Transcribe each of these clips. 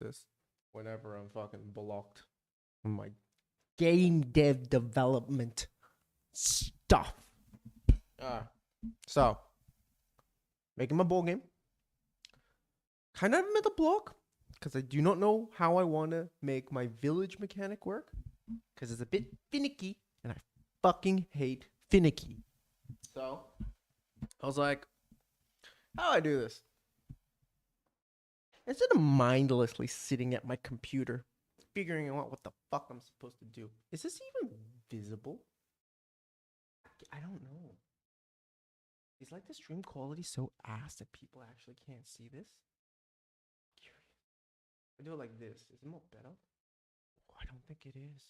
this whenever I'm fucking blocked on my game dev development stuff. So making my board game. Kind of at the block because I do not know how I want to make my village mechanic work because it's a bit finicky and I fucking hate finicky. So I was like, how do I do this? Instead of mindlessly sitting at my computer, figuring out what the fuck I'm supposed to do. Is this even visible? I don't know. Is like the stream quality so ass that people actually can't see this? I'm curious. I do it like this. Is it more better? Oh, I don't think it is.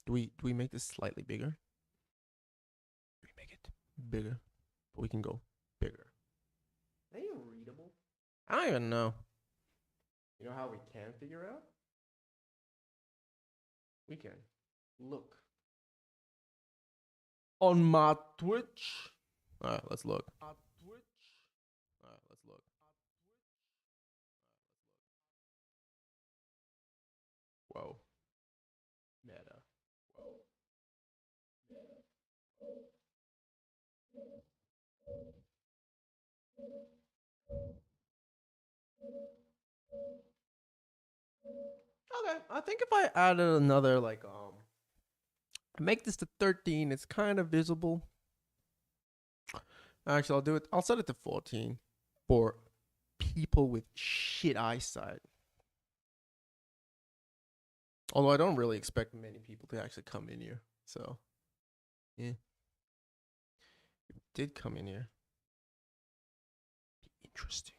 Do we make this slightly bigger? We make it bigger, but we can go bigger. Are they even readable? I don't even know. You know how we can figure out? We can look on my Twitch. All right, let's look. All right, let's look. Whoa. Meta. Whoa. Meta. Okay, I think if I added another make this to 13, it's kind of visible. Actually, I'll set it to 14 for people with shit eyesight. Although I don't really expect many people to actually come in here. So, yeah. It did come in here. Interesting.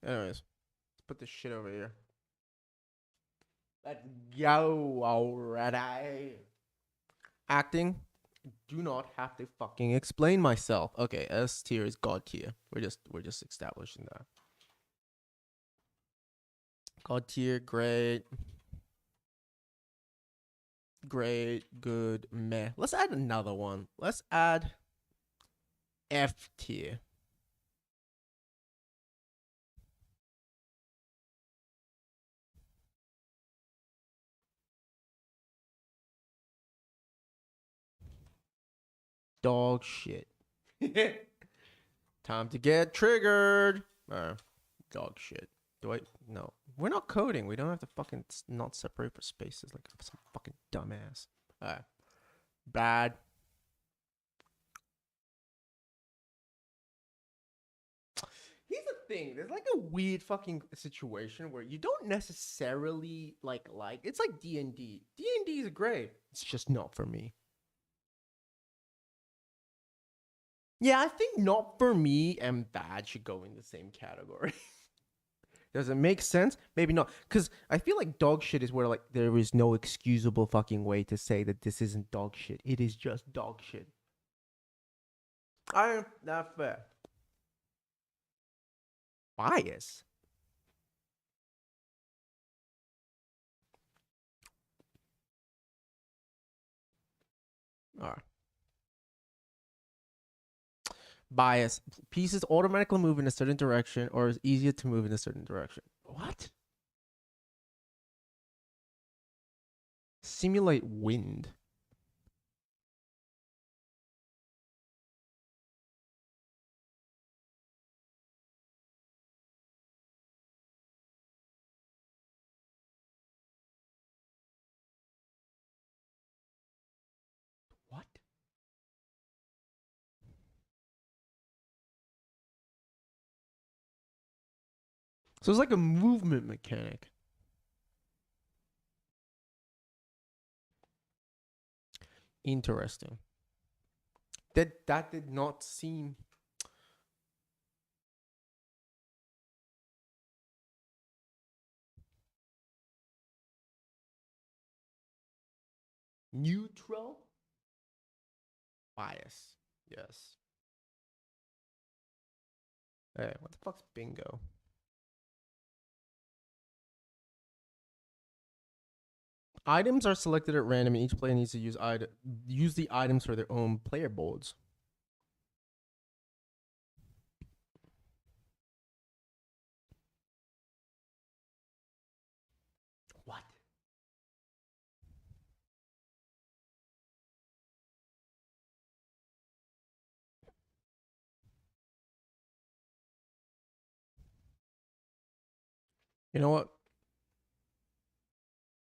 Anyways, let's put this shit over here. Let's go already. Acting. Do not have to fucking explain myself. Okay, S tier is God tier. We're just establishing that. God tier, great. Great, good, meh. Let's add another one. Let's add F tier. Dog shit. Time to get triggered. Dog shit. Do I? No. We're not coding. We don't have to fucking not separate for spaces like some fucking dumbass. Alright. Bad. Here's the thing. There's like a weird fucking situation where you don't necessarily like it's like D&D. D&D is great. It's just not for me. Yeah, I think not for me and bad should go in the same category. Does it make sense? Maybe not. Because I feel like dog shit is where like there is no excusable fucking way to say that this isn't dog shit. It is just dog shit. I am not fair. Bias. All right. Bias. Pieces automatically move in a certain direction or is easier to move in a certain direction. What? Simulate wind. What? So it's like a movement mechanic. Interesting. That did not seem neutral. Bias. Yes. Hey, what the fuck's bingo? Items are selected at random, and each player needs to use the items for their own player boards. You know what?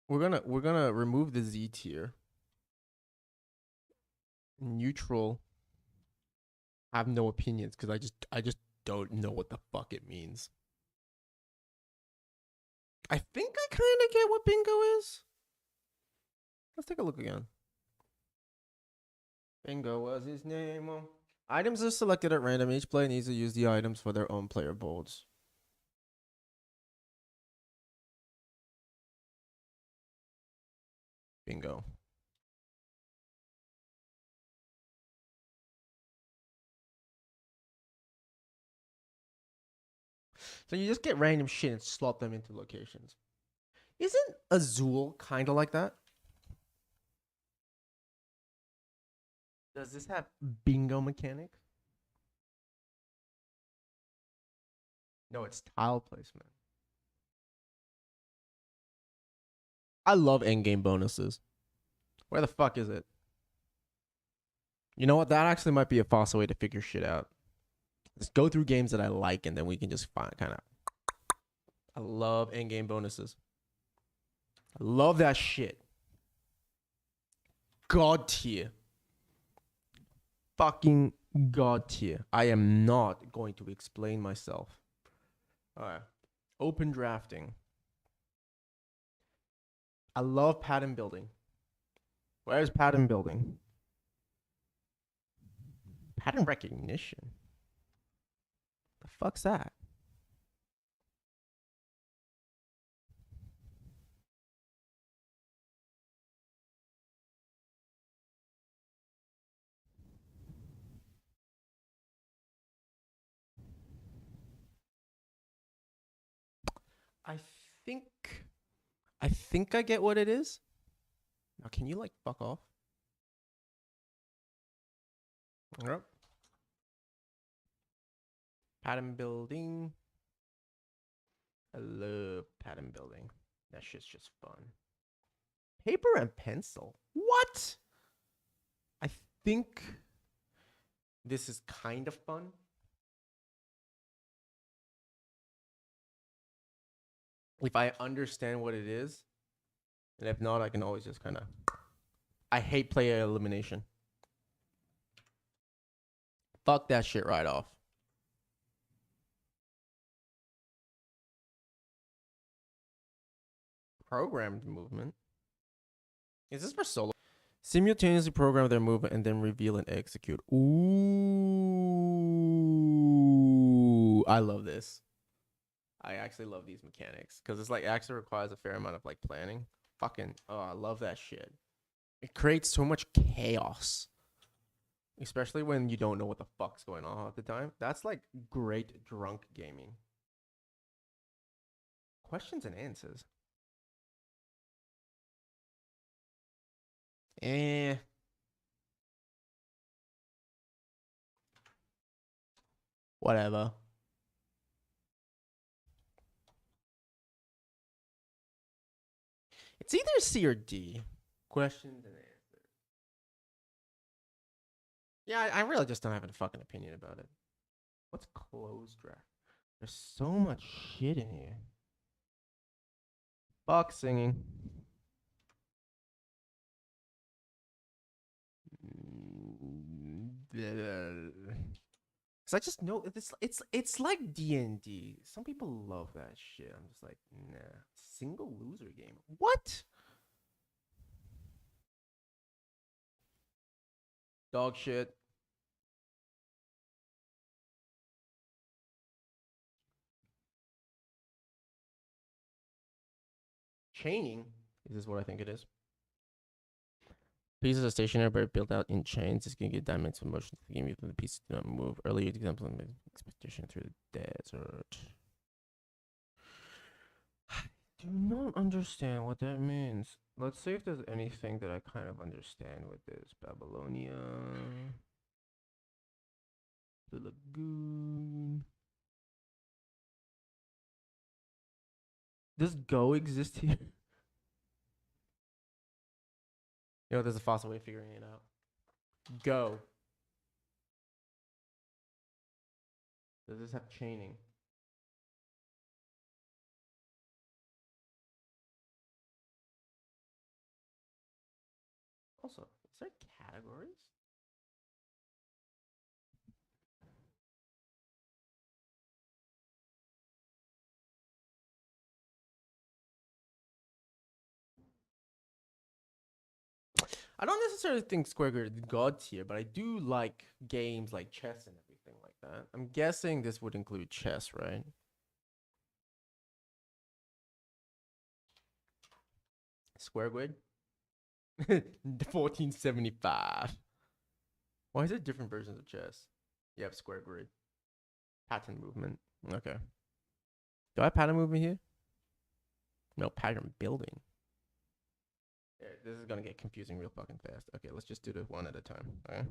We're gonna remove the Z tier. Neutral. Have no opinions because I just don't know what the fuck it means. I think I kind of get what bingo is. Let's take a look again. Bingo was his name. Items are selected at random. Each player needs to use the items for their own player boards. Bingo. So you just get random shit and slot them into locations. Isn't Azul kind of like that? Does this have bingo mechanics? No, it's tile placement. I love endgame bonuses. Where the fuck is it? You know what? That actually might be a faster way to figure shit out. Just go through games that I like, and then we can just find kind of. I love endgame bonuses. I love that shit. God tier. Fucking God tier. I am not going to explain myself. All right. Open drafting. I love pattern building. Where's pattern building? Pattern recognition. The fuck's that? I think I think I get what it is. Now can you like fuck off? Yep. Pattern building. I love pattern building. That shit's just fun. Paper and pencil. What? I think this is kind of fun. If I understand what it is, and if not, I can always just kind of. I hate player elimination. Fuck that shit right off. Programmed movement. Is this for solo? Simultaneously program their movement and then reveal and execute. Ooh, I love this. I actually love these mechanics because it's like actually requires a fair amount of like planning. Fucking, oh, I love that shit. It creates so much chaos, especially when you don't know what the fuck's going on at the time. That's like great drunk gaming. Questions and answers. Eh. Whatever. It's either C or D. Questions and answers. Yeah, I really just don't have a fucking opinion about it. What's closed draft? There's so much shit in here. Fuck singing. Cause I just know it's like D&D. Some people love that shit. I'm just like, nah. Single loser game. What? Dog shit. Chaining. Is this what I think it is? Pieces are stationary but built out in chains. This can give dynamics of motion to the game even the pieces do not move. Earlier example of expedition through the desert. I do not understand what that means. Let's see if there's anything that I kind of understand with this. Babylonia. The lagoon. Does Go exist here? You know, there's a faster way of figuring it out. Go. Does this have chaining? Also, is there categories? I don't necessarily think Square Grid is god tier, but I do like games like chess and everything like that. I'm guessing this would include chess, right? Square Grid? 1475. Why is there different versions of chess? You have Square Grid. Pattern movement. Okay. Do I have pattern movement here? No, pattern building. Yeah, this is gonna get confusing real fucking fast. Okay, let's just do this one at a time. Okay.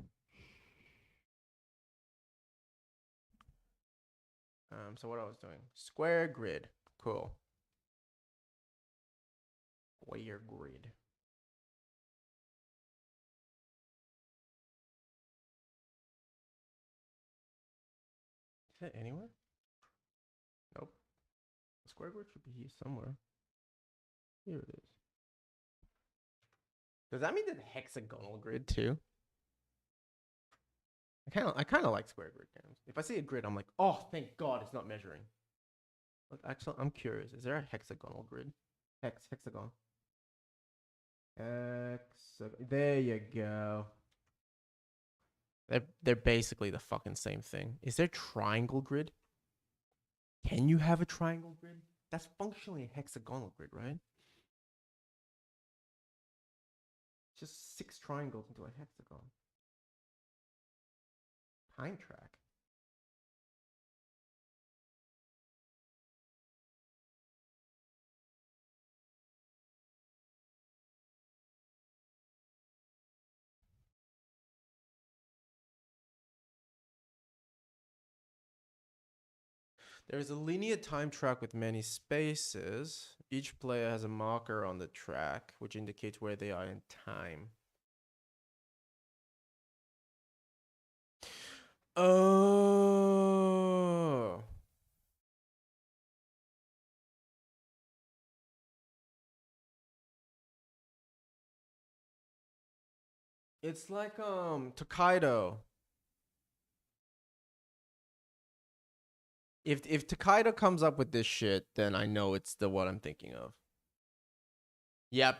So what I was doing. Square grid. Cool. Square grid. Is it anywhere? Nope. Square grid should be here somewhere. Here it is. Does that mean the hexagonal grid too? I kind of like square grid games. If I see a grid, I'm like, oh, thank God it's not measuring. Look, actually, I'm curious. Is there a hexagonal grid? Hexagon. There you go. They're basically the fucking same thing. Is there triangle grid? Can you have a triangle grid? That's functionally a hexagonal grid, right? Just 6 triangles into a hexagon. Time track. There is a linear time track with many spaces. Each player has a marker on the track, which indicates where they are in time. Oh. It's like Tokaido. If Tokaido comes up with this shit, then I know it's the one I'm thinking of. Yep.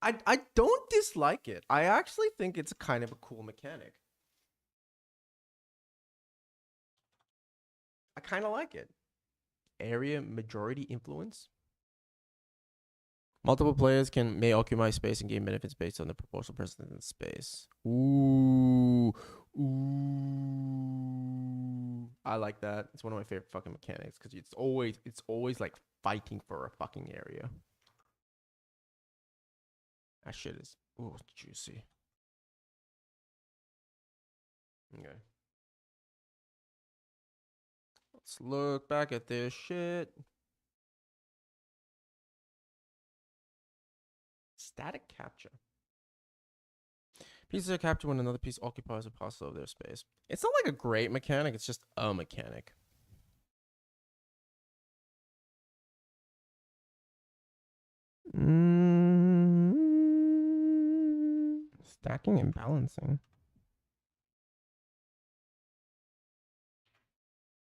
I don't dislike it. I actually think it's kind of a cool mechanic. I kind of like it. Area majority influence. Multiple players may occupy space and gain benefits based on the proportional presence in space. Ooh. I like that. It's one of my favorite fucking mechanics because it's always like fighting for a fucking area. That shit is juicy. Okay. Let's look back at this shit. Static capture. Pieces are captured when another piece occupies a parcel of their space. It's not like a great mechanic, it's just a mechanic. Stacking and balancing.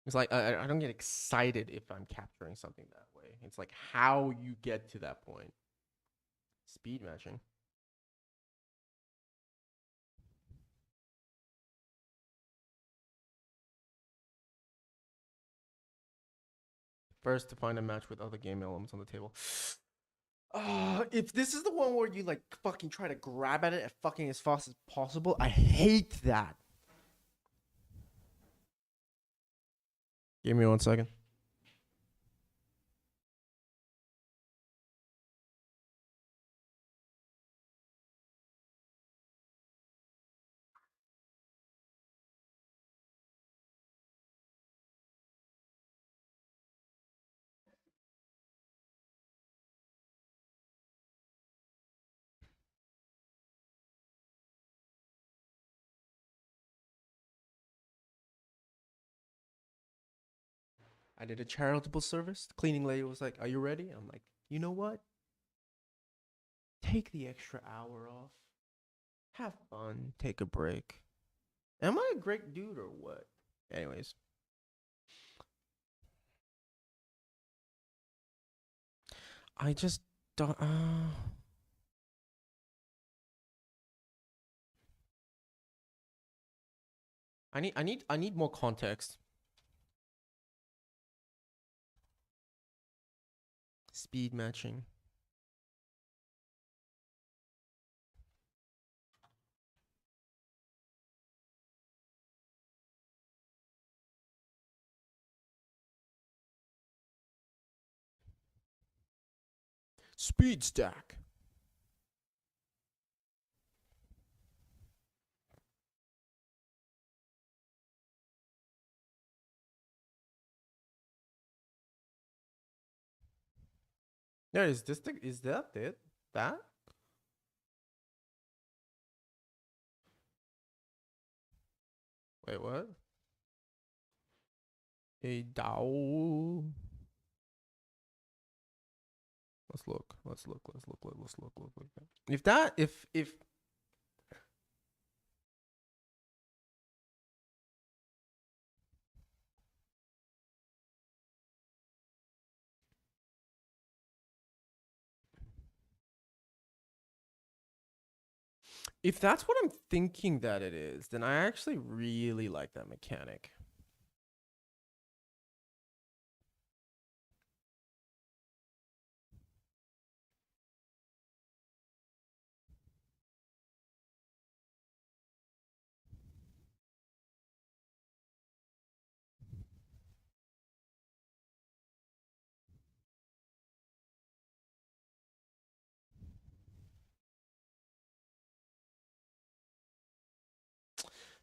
It's like I don't get excited if I'm capturing something that way. It's like how you get to that point. Speed matching. First to find a match with other game elements on the table. If this is the one where you like fucking try to grab at it at fucking as fast as possible, I hate that. Give me 1 second. I did a charitable service. The cleaning lady was like, "Are you ready?" I'm like, "You know what? Take the extra hour off. Have fun. Take a break. Am I a great dude or what? Anyways, I just don't. I need more context. Speed matching. Speed stack. Yeah, is this the is that it? That? Wait, what? A DAO. Let's look. Let's look. Let's look. Let's look. Look. Look. If that, if that's what I'm thinking that it is, then I actually really like that mechanic.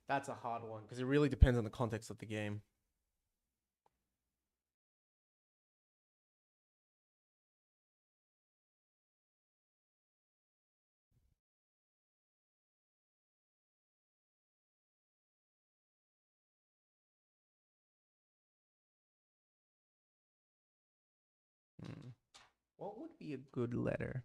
That's a hard one because it really depends on the context of the game. Hmm. What would be a good letter?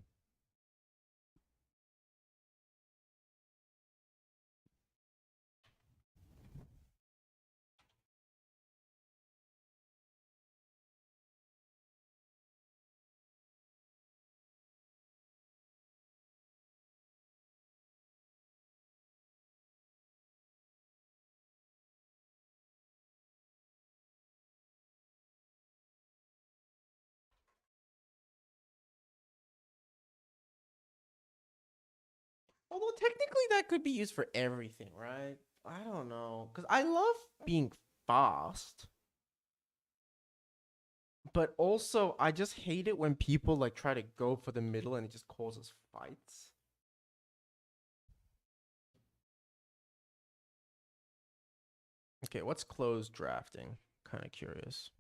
Although technically that could be used for everything, right? I don't know. Because I love being fast. But also, I just hate it when people like try to go for the middle and it just causes fights. Okay, what's closed drafting? Kind of curious.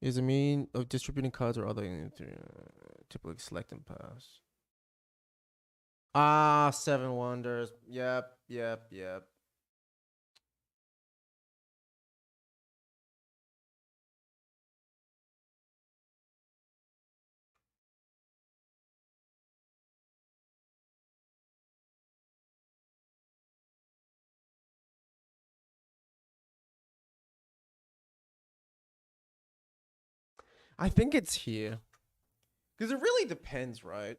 Is a mean of distributing cards or other typically select and pass. Ah, Seven Wonders. Yep, yep, yep. I think it's here. Because it really depends, right?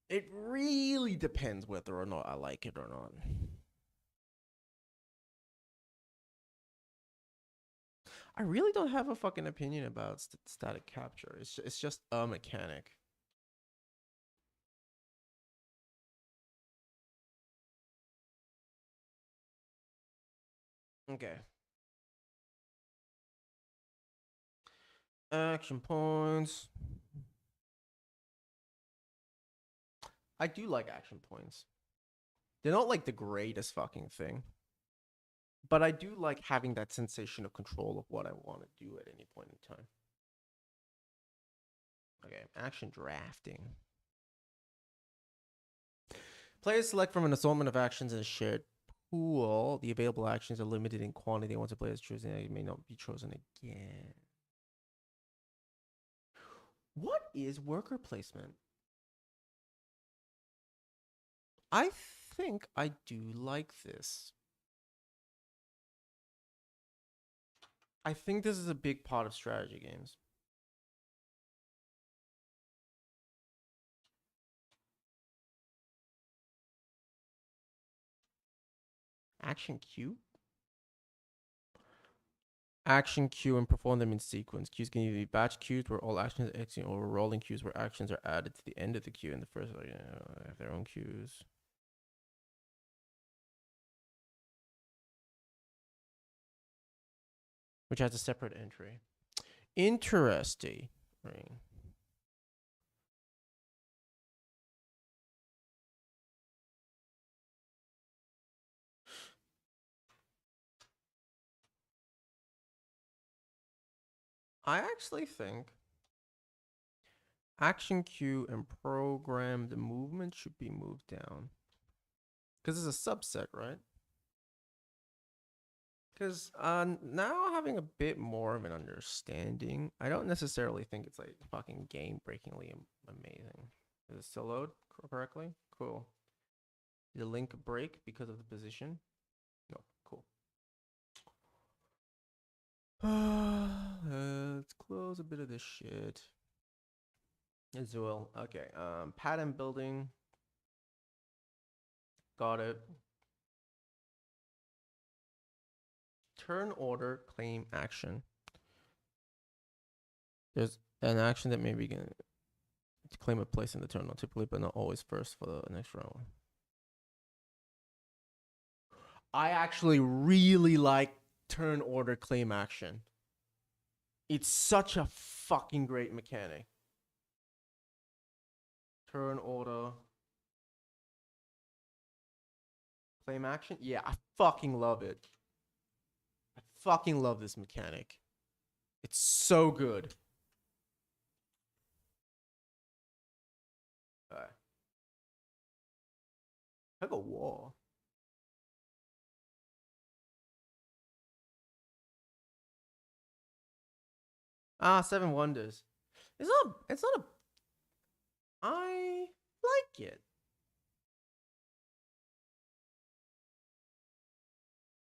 It really depends whether or not I like it or not. I really don't have a fucking opinion about static capture. It's just a mechanic. Okay. Action points. I do like action points. They're not like the greatest fucking thing. But I do like having that sensation of control of what I want to do at any point in time. Okay, action drafting. Players select from an assortment of actions in a shared pool. The available actions are limited in quantity. Once a player is chosen, it may not be chosen again. What is worker placement? I think I do like this. I think this is a big part of strategy games. Action queue? Action queue and perform them in sequence. Queues can either be batch queues where all actions are executed or rolling queues where actions are added to the end of the queue in the first, have their own queues. Which has a separate entry. Interesting. I actually think action queue and programmed movement should be moved down. Because it's a subset, right? Because now having a bit more of an understanding, I don't necessarily think it's like fucking game breakingly amazing. Does it still load correctly? Cool. Did the link break because of the position? No, cool. Let's close a bit of this shit. As well. Okay. Pattern building. Got it. Turn order claim action. There's an action that may be going to claim a place in the terminal, typically, but not always first for the next round. I actually really like turn order claim action. It's such a fucking great mechanic. Turn order claim action? Yeah, I fucking love it. I fucking love this mechanic. It's so good. Alright. Tug of war. Ah, Seven Wonders. It's not a I like it.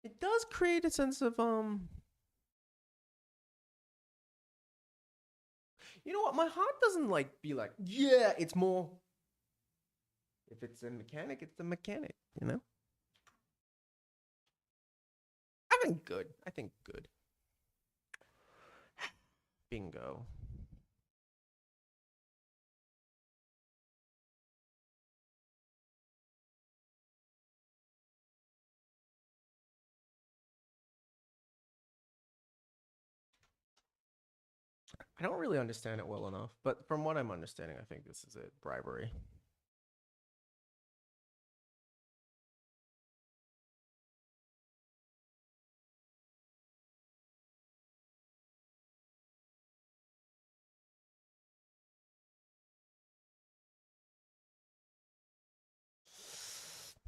It does create a sense of you know what? My heart doesn't like be like, yeah, it's more. If it's a mechanic, it's a mechanic, you know? I think good. I think good. Bingo. I don't really understand it well enough, but from what I'm understanding, I think this is it. Bribery.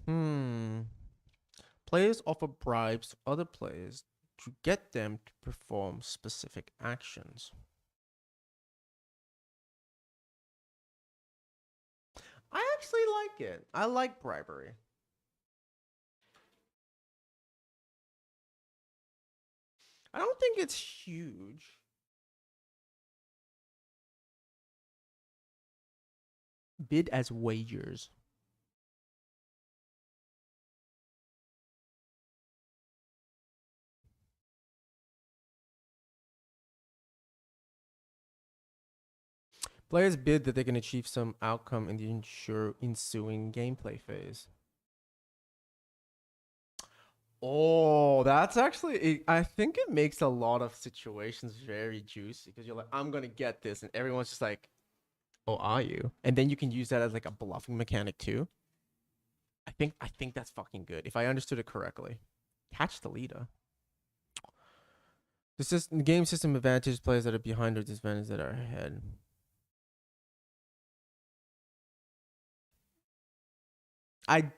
Hmm. Players offer bribes to other players to get them to perform specific actions. I actually like it. I like bribery. I don't think it's huge. Bid as wagers. Players bid that they can achieve some outcome in the ensuing gameplay phase. Oh, that's actually, I think it makes a lot of situations very juicy because you're like, I'm going to get this. And everyone's just like, oh, are you? And then you can use that as like a bluffing mechanic too. I think that's fucking good. If I understood it correctly. Catch the leader. The game system advantage players that are behind or disadvantage that are ahead. I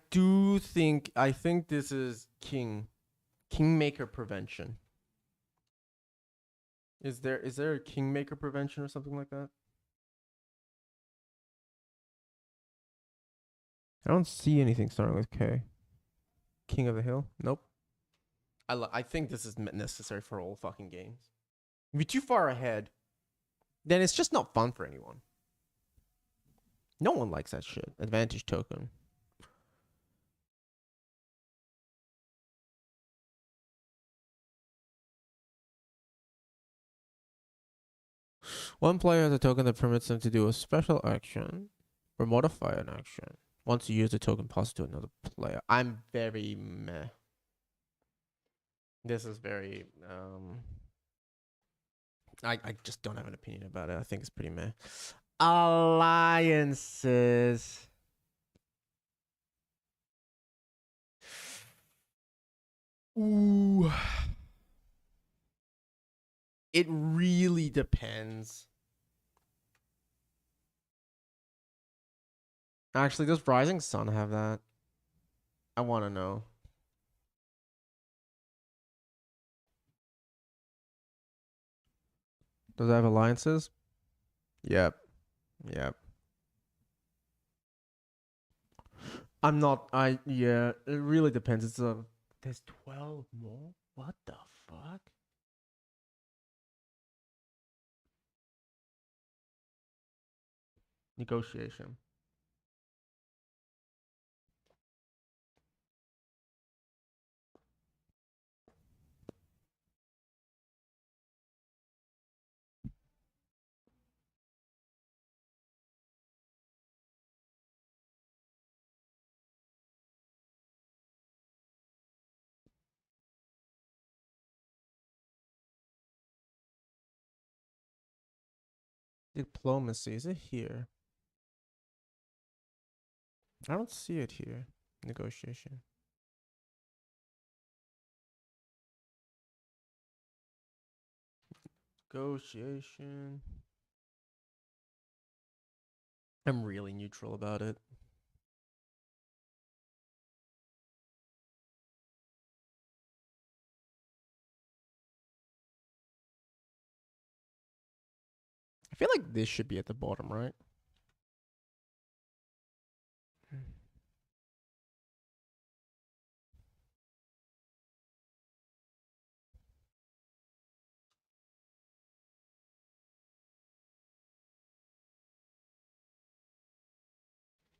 think this is Kingmaker prevention. Is there a Kingmaker prevention or something like that? I don't see anything starting with K. King of the Hill? Nope. I think this is necessary for all fucking games. If you're too far ahead, then it's just not fun for anyone. No one likes that shit. Advantage token. One player has a token that permits them to do a special action or modify an action. Once you use the token, pass it to another player. I'm very meh. This is very I just don't have an opinion about it. I think it's pretty meh. Alliances. Ooh. It really depends. Actually, does Rising Sun have that? I want to know. Does it have alliances? Yep. Yep. I'm not. Yeah. It really depends. It's a. There's 12 more. What the fuck? Negotiation. Diplomacy. Is it here? I don't see it here. Negotiation. Negotiation. I'm really neutral about it. I feel like this should be at the bottom, right?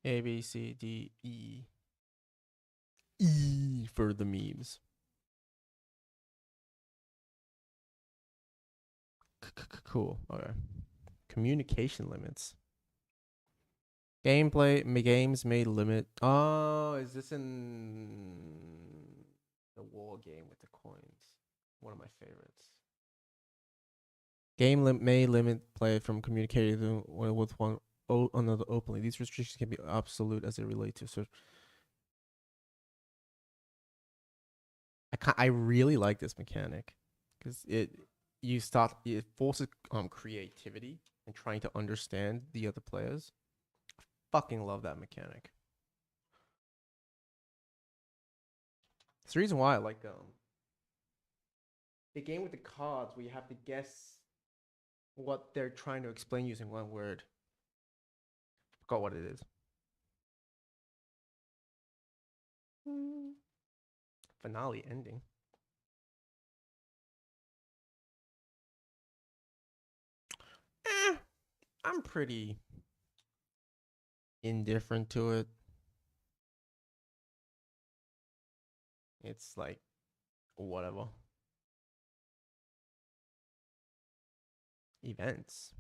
A, B, C, D, E. E for the memes. Cool. Okay. Communication limits. Gameplay games may limit. Oh, is this in the war game with the coins? One of my favorites. May limit play from communicating with one another openly. These restrictions can be absolute as they relate to. So, I really like this mechanic because it forces creativity and trying to understand the other players. Fucking love that mechanic. It's the reason why I like the game with the cards where you have to guess what they're trying to explain using one word. Forgot what it is. Finale ending. I'm pretty indifferent to it. It's like whatever. Events.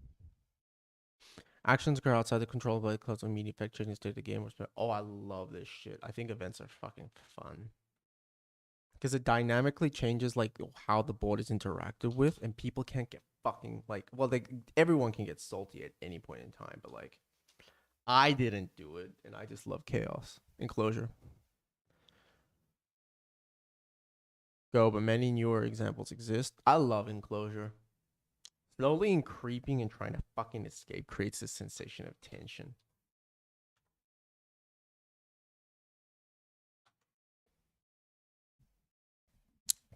Actions occur outside the control of the cause of immediate effect, changing the state of the game. Oh, I love this shit. I think events are fucking fun. Because it dynamically changes like how the board is interacted with, and people can't get fucking like everyone can get salty at any point in time, but like I didn't do it, and I just love chaos. Enclosure. Go, but many newer examples exist. I love enclosure. Slowly and creeping and trying to fucking escape creates a sensation of tension.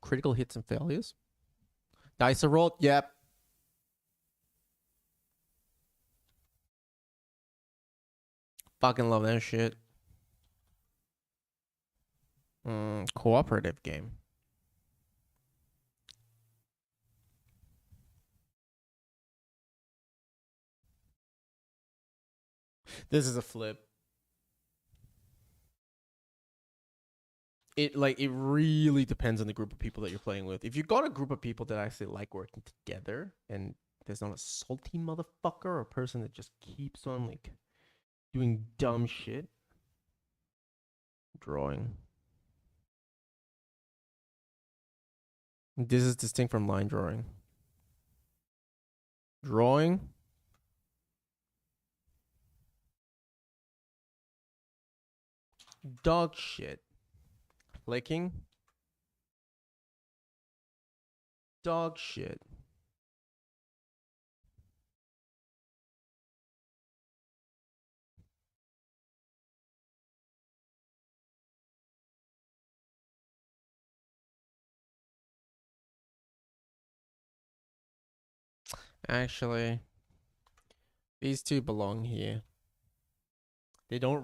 Critical hits and failures. Dice are rolled. Yep. Fucking love that shit. Cooperative game. This is a flip. It really depends on the group of people that you're playing with. If you got a group of people that actually like working together, and there's not a salty motherfucker or a person that just keeps on like doing dumb shit. Drawing. This is distinct from line drawing. Drawing. Dog shit. Clicking. Dog shit. Actually, these two belong here. They don't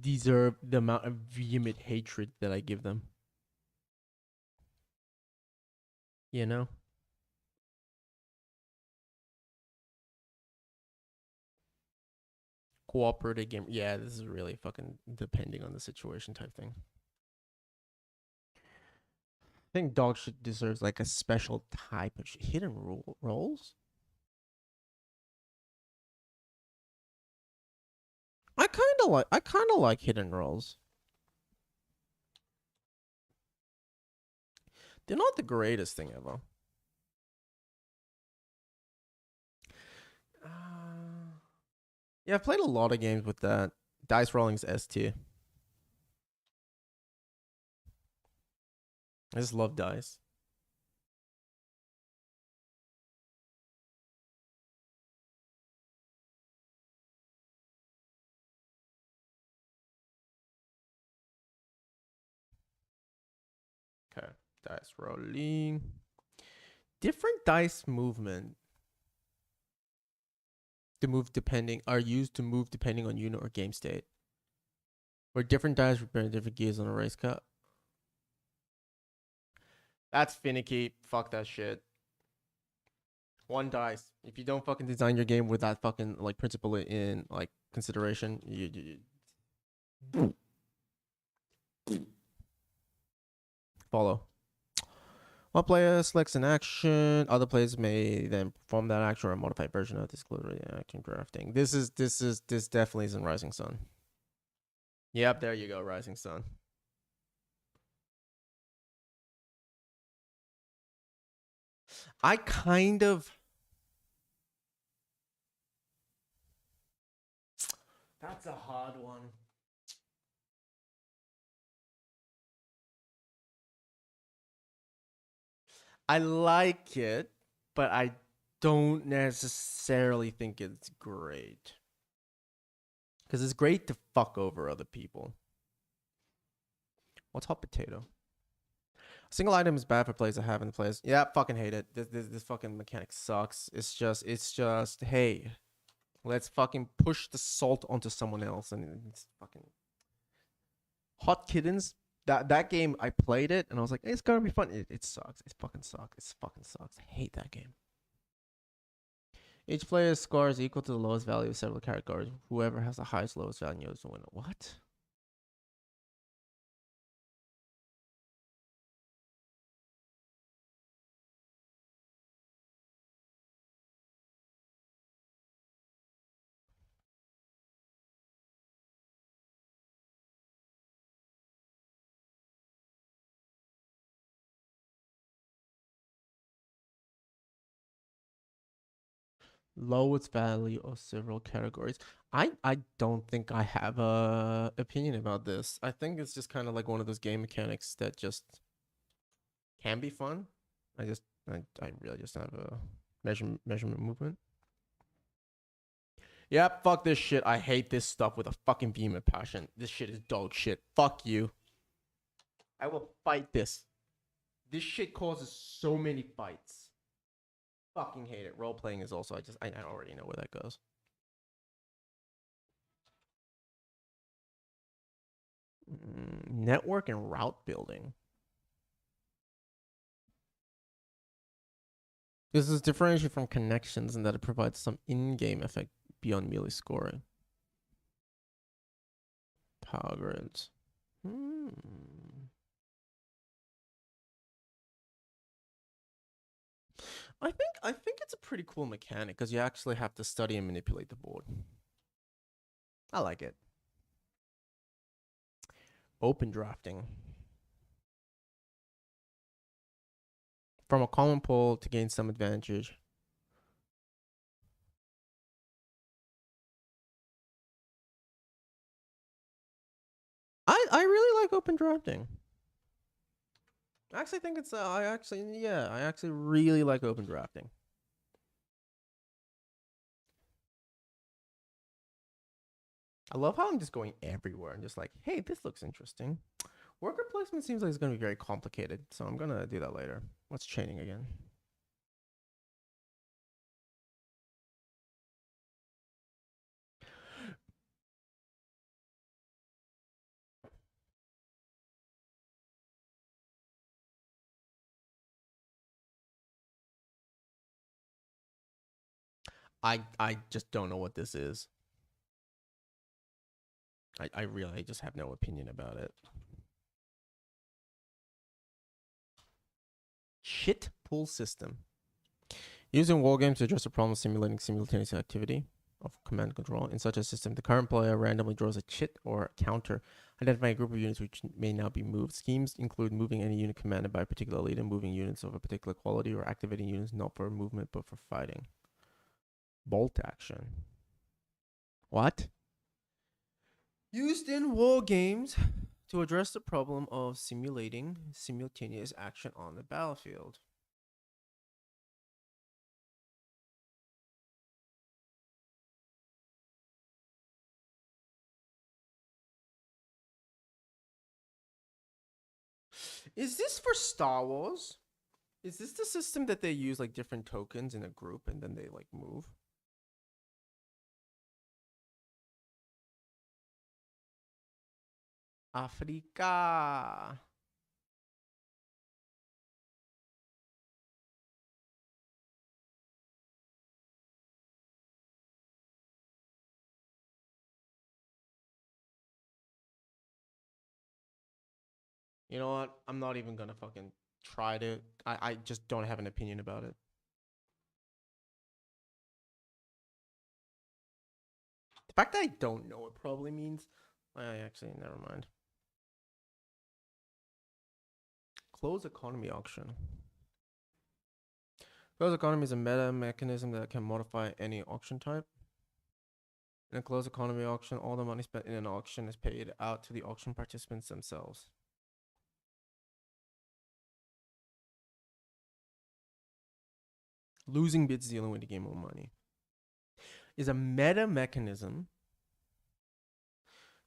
deserve the amount of vehement hatred that I give them. You know? Cooperative game. Yeah, this is really fucking depending on the situation type thing. I think dog shit deserves like a special type of hidden roles. I kind of like hidden roles. They're not the greatest thing ever. Yeah, I've played a lot of games with that. Dice rolling's S tier. I just love dice. Okay, dice rolling. Different dice movement. To move depending are used to move depending on unit or game state. Where different dice represent different gears on a race car. That's finicky. Fuck that shit. One dice. If you don't fucking design your game with that fucking like principle in like consideration, you follow. One player selects an action. Other players may then perform that action or a modified version of this action drafting. This definitely isn't Rising Sun. Yep, there you go, Rising Sun. I kind of. That's a hard one. I like it, but I don't necessarily think it's great. Because it's great to fuck over other people. What's hot potato? A single item is bad for players that haven't played. Yeah, fucking hate it. This fucking mechanic sucks. It's just, hey, let's fucking push the salt onto someone else, and it's fucking Hot Kittens. That game, I played it, and I was like, it's gonna be fun. It sucks. It fucking sucks. It fucking sucks. I hate that game. Each player's score is equal to the lowest value of several categories. Whoever has the highest lowest value is the winner. What? Lowest value of several categories. I don't think I have a opinion about this. I think it's just kind of like one of those game mechanics that just can be fun. I really just have a measurement movement. Yep, fuck this shit. I hate this stuff with a fucking vehement passion. This shit is dog shit. Fuck you. I will fight this. This shit causes so many fights. Fucking hate it. Role playing is also I already know where that goes. Network and route building. This is differentiated from connections in that it provides some in-game effect beyond merely scoring. Power grids. I think it's a pretty cool mechanic because you actually have to study and manipulate the board. I like it. Open drafting. From a common pool to gain some advantage. I really like open drafting. I actually think it's I actually really like open drafting. I love how I'm just going everywhere and just like, hey, this looks interesting. Worker placement seems like it's gonna be very complicated, so I'm gonna do that later. What's chaining again? I just don't know what this is. I really just have no opinion about it. Shit pool system. Used in wargames to address a problem simulating simultaneous activity of command and control. In such a system, the current player randomly draws a chit or counter, identifying a group of units which may now be moved. Schemes include moving any unit commanded by a particular leader, moving units of a particular quality, or activating units not for movement but for fighting. Bolt action. What? Used in war games to address the problem of simulating simultaneous action on the battlefield. Is this for Star Wars? Is this the system that they use like different tokens in a group and then they like move? Africa. You know what? I'm not even gonna fucking try to. I just don't have an opinion about it. The fact that I don't know it probably means I actually never mind. Closed economy auction. Closed economy is a meta mechanism that can modify any auction type. In a closed economy auction, all the money spent in an auction is paid out to the auction participants themselves. Losing bids the only way to gain more money. Is a meta mechanism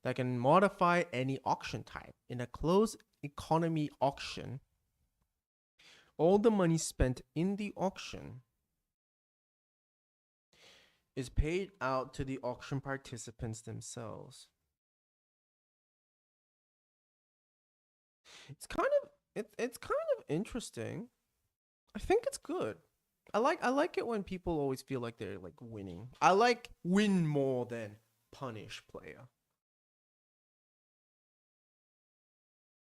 that can modify any auction type. In a closed economy auction, all the money spent in the auction is paid out to the auction participants themselves. It's kind of interesting. I think it's good. I like it when people always feel like they're like winning. I like win more than punish player.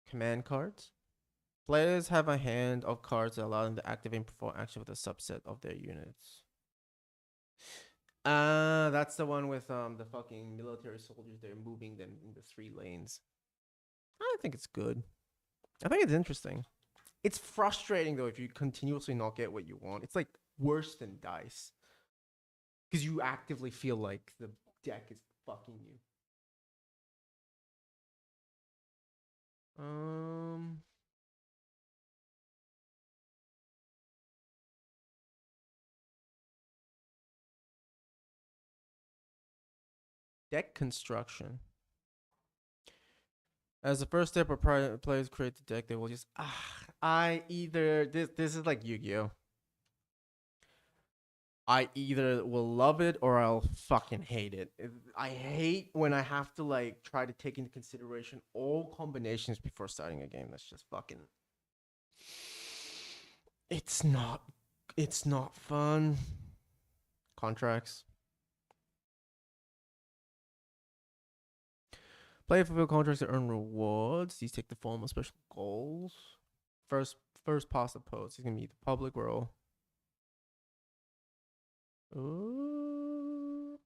Command cards. Players have a hand of cards that allow them to activate and perform action with a subset of their units. That's the one with the fucking military soldiers. They're moving them in the 3 lanes. I think it's good. I think it's interesting. It's frustrating though if you continuously not get what you want. It's like worse than dice because you actively feel like the deck is fucking you. Deck construction. As the first step, players create the deck. They will just I either this is like Yu-Gi-Oh. I either will love it or I'll fucking hate it. I hate when I have to like try to take into consideration all combinations before starting a game. That's just fucking. It's not. It's not fun. Contracts. Play fulfill contracts to earn rewards. These take the form of special goals. First, first past the post is gonna be the public role. Ooh.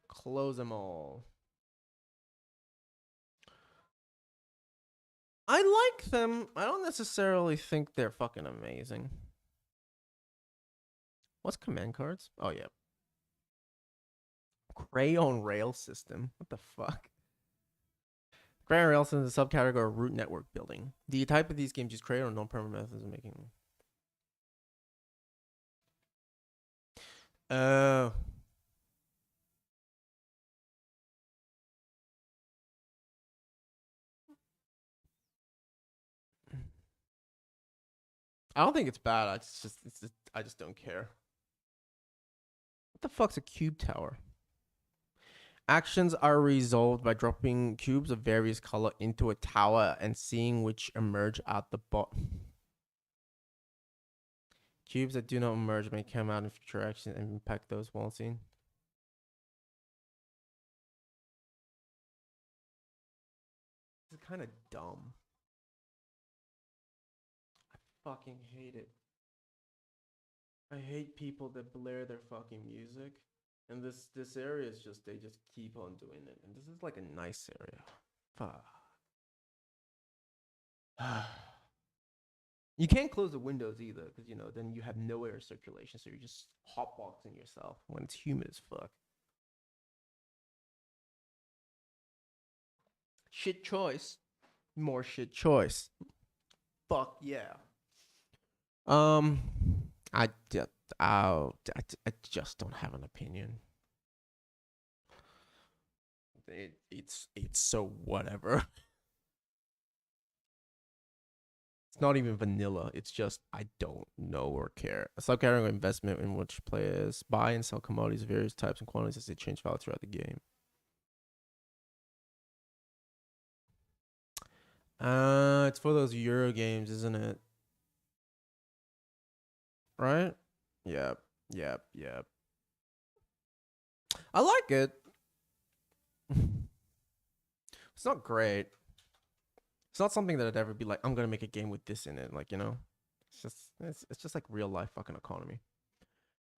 Close them all. I like them. I don't necessarily think they're fucking amazing. What's command cards? Oh yeah. Crayon rail system. What the fuck? Crayon rail system is a subcategory of root network building. The type of these games use Crayon or non-permanent methods of making them. Oh. I don't think it's bad. I just don't care. What the fuck's a cube tower? Actions are resolved by dropping cubes of various color into a tower and seeing which emerge at the bottom. Cubes that do not emerge may come out in future actions and impact those while seen. This is kind of dumb. I fucking hate it. I hate people that blare their fucking music. And this area is just, they just keep on doing it. And this is like a nice area. Fuck. You can't close the windows either, because you know then you have no air circulation, so you're just hotboxing yourself when it's humid as fuck. Shit choice, more shit choice. Fuck yeah. Um, I just, I just don't have an opinion. It's so whatever. It's not even vanilla. It's just I don't know or care. A subcategory investment in which players buy and sell commodities of various types and quantities as they change value throughout the game. It's for those Euro games, isn't it? Right? Yep. Yep. Yep. I like it. It's not great. It's not something that I'd ever be like, I'm gonna make a game with this in it. Like, you know? It's just like real life fucking economy.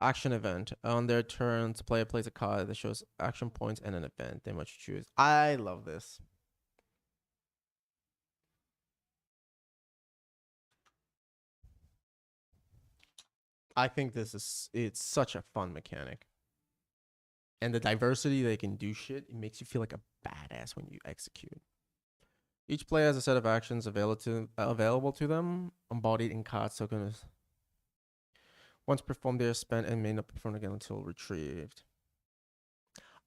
Action event. On their turns, player plays a card that shows action points and an event. They must choose. I love this. I think it's such a fun mechanic. And the diversity they can do shit, it makes you feel like a badass when you execute. Each player has a set of actions available to them, embodied in cards tokens. Once performed, they are spent and may not perform again until retrieved.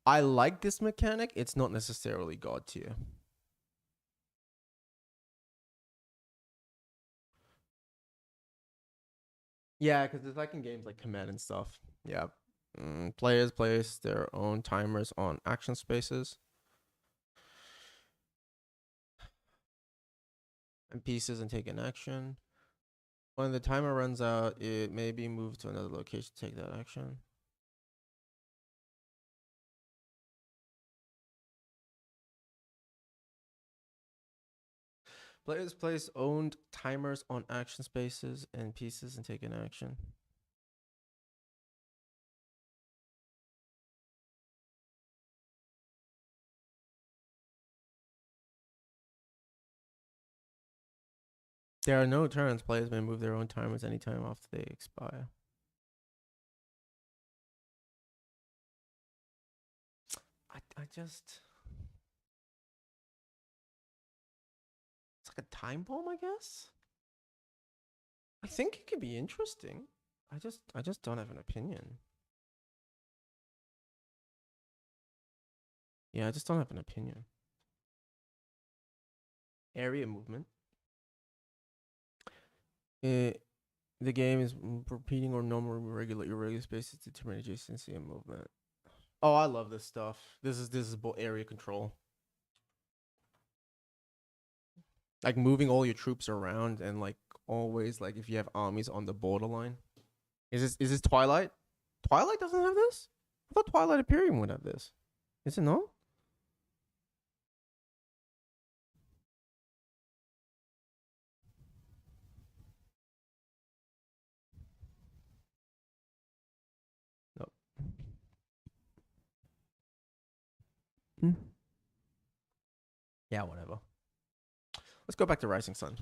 I like this mechanic. It's not necessarily god tier. Yeah, because it's like in games like Command and stuff. Yeah. Players place their own timers on action spaces and pieces and take an action. When the timer runs out, it may be moved to another location to take that action. Players place owned timers on action spaces and pieces and take an action. There are no turns. Players may move their own timers anytime after they expire. I just. It's like a time bomb, I guess. I think it could be interesting. I just don't have an opinion. Yeah, I just don't have an opinion. Area movement. The game is repeating or normal regular irregular spaces to determine adjacency and movement. Oh, I love this stuff. This is area control. Like moving all your troops around and like always like if you have armies on the borderline. Is this Twilight? Twilight doesn't have this? I thought Twilight Imperium would have this. Is it not? No. Hmm. Yeah, whatever. Let's go back to Rising Sun.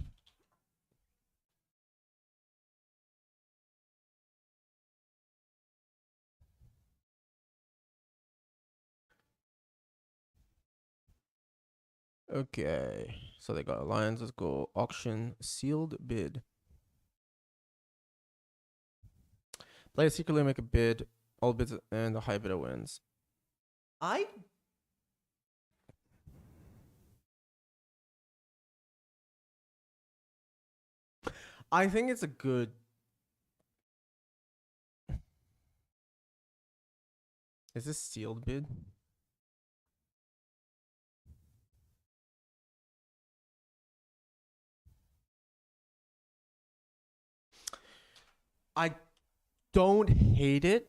Okay. So they got alliance. Let's go auction sealed bid. Players secretly make a bid. All bids and the high bidder wins. I think it's a good. Is this sealed bid? I don't hate it.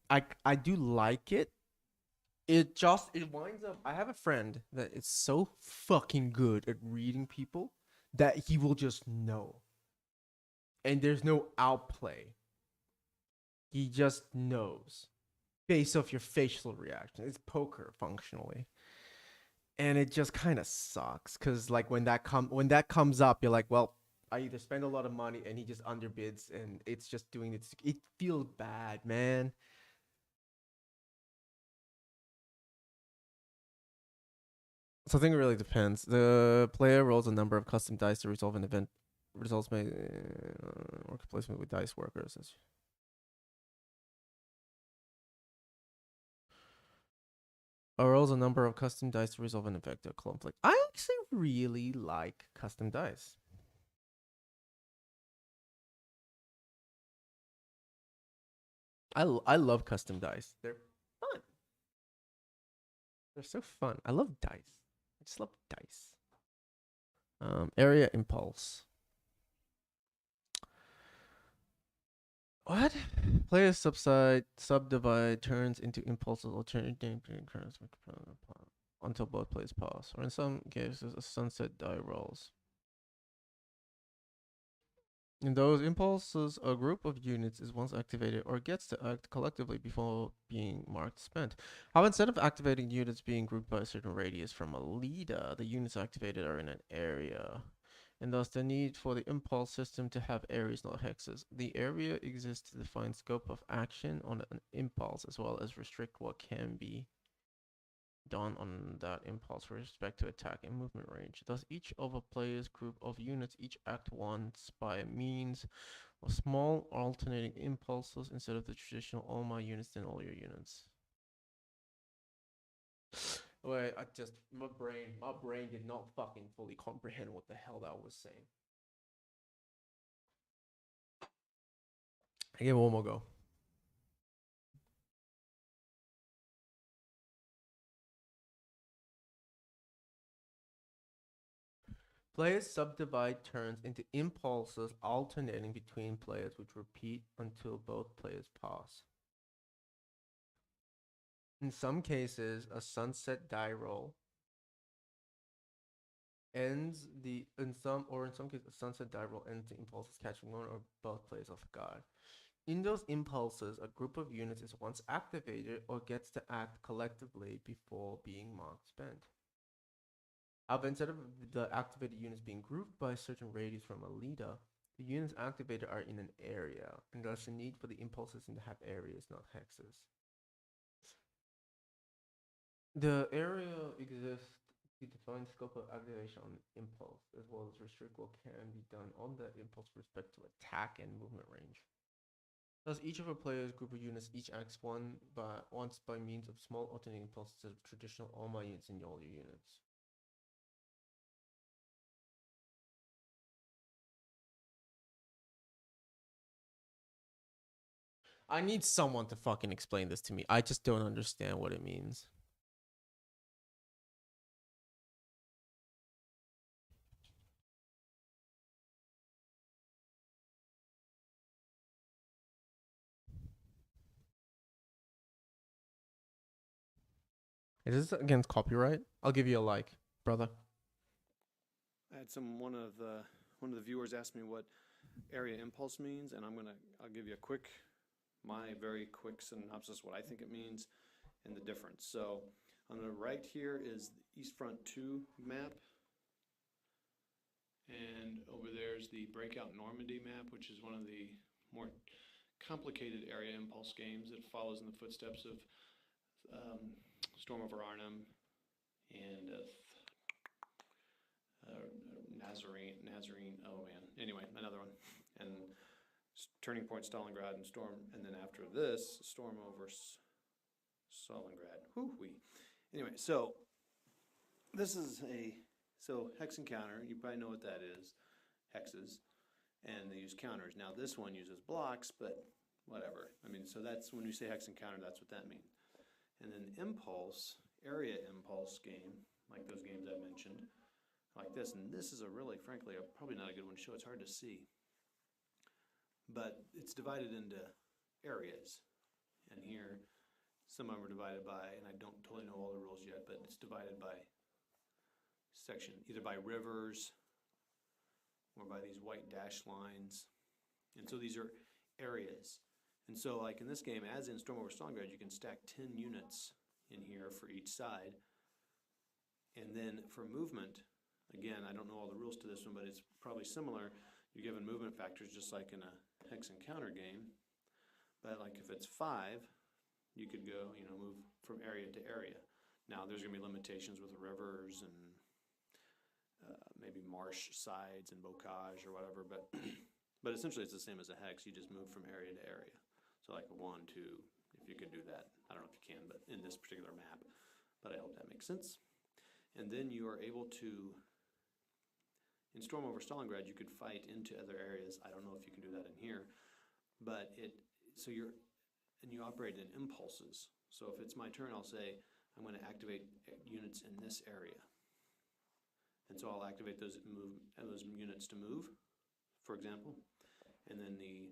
I do like it. It winds up. I have a friend that is so fucking good at reading people that he will just know, and there's no outplay. He just knows based off your facial reaction. It's poker functionally, and it just kind of sucks because like when that comes up, you're like, well, I either spend a lot of money and he just underbids, and it's just doing it. It feels bad, man. So I think it really depends. The player rolls a number of custom dice to resolve an event. Results may work placement with dice workers. Or rolls a number of custom dice to resolve an effect or conflict. I actually really like custom dice. I love custom dice. They're fun. They're so fun. I love dice. I just love dice. Area impulse. What? Players subdivide turns into impulses alternating currents until both players pass. Or in some cases, a sunset die rolls. In those impulses, a group of units is once activated or gets to act collectively before being marked spent. How instead of activating units being grouped by a certain radius from a leader, the units activated are in an area. And thus the need for the impulse system to have areas, not hexes. The area exists to define scope of action on an impulse as well as restrict what can be done on that impulse with respect to attack and movement range. Thus, each of a player's group of units each act once by means of small alternating impulses instead of the traditional all my units then all your units. Wait, my brain did not fucking fully comprehend what the hell that was saying. I give it one more go. Players subdivide turns into impulses alternating between players, which repeat until both players pass. In some cases, a sunset die roll ends the in some cases a sunset die roll ends the impulses catching one or both players off guard. In those impulses, a group of units is once activated or gets to act collectively before being marked spent. However, instead of the activated units being grouped by a certain radius from a leader, the units activated are in an area, and thus the need for the impulse system to have areas, not hexes. The area exists to define scope of activation on impulse, as well as restrict what can be done on that impulse with respect to attack and movement range. Thus, each of a player's group of units each acts once by means of small alternating impulses instead of traditional all my units and all your units. I need someone to fucking explain this to me. I just don't understand what it means. Is this against copyright? I'll give you a like, brother. I had one of the viewers ask me what area impulse means, and I'll give you my very quick synopsis what I think it means and the difference. So on the right here is the East Front 2 map, and over there is the Breakout Normandy map, which is one of the more complicated area impulse games that follows in the footsteps of Storm over Arnhem and Nazarene. Oh man. Anyway, another one, and Turning Point, Stalingrad, and Storm, and then after this, Storm over Stalingrad. Whoo-wee. Anyway, so this is hex and counter. You probably know what that is, hexes, and they use counters. Now this one uses blocks, but whatever. I mean, so that's when you say hex and counter, that's what that means. And then impulse, area impulse game, like those games I mentioned, like this. And this is frankly, probably not a good one to show. It's hard to see. But it's divided into areas. And here, some of them are divided by, and I don't totally know all the rules yet, but it's divided by section, either by rivers or by these white dashed lines. And so these are areas. And so like in this game, as in Storm over Stalingrad, you can stack 10 units in here for each side. And then for movement, again, I don't know all the rules to this one, but it's probably similar. You're given movement factors just like in a hex and counter game. But like if it's 5, you could go, move from area to area. Now there's going to be limitations with rivers and maybe marsh sides and bocage or whatever, but but essentially it's the same as a hex. You just move from area to area. So like a 1, 2, if you could do that. I don't know if you can, but in this particular map. But I hope that makes sense. And then you are able to, in Storm over Stalingrad, you could fight into other areas. I don't know if you can do that in here, but you operate in impulses. So if it's my turn, I'll say, I'm going to activate units in this area. And so I'll activate those units to move, for example. And then the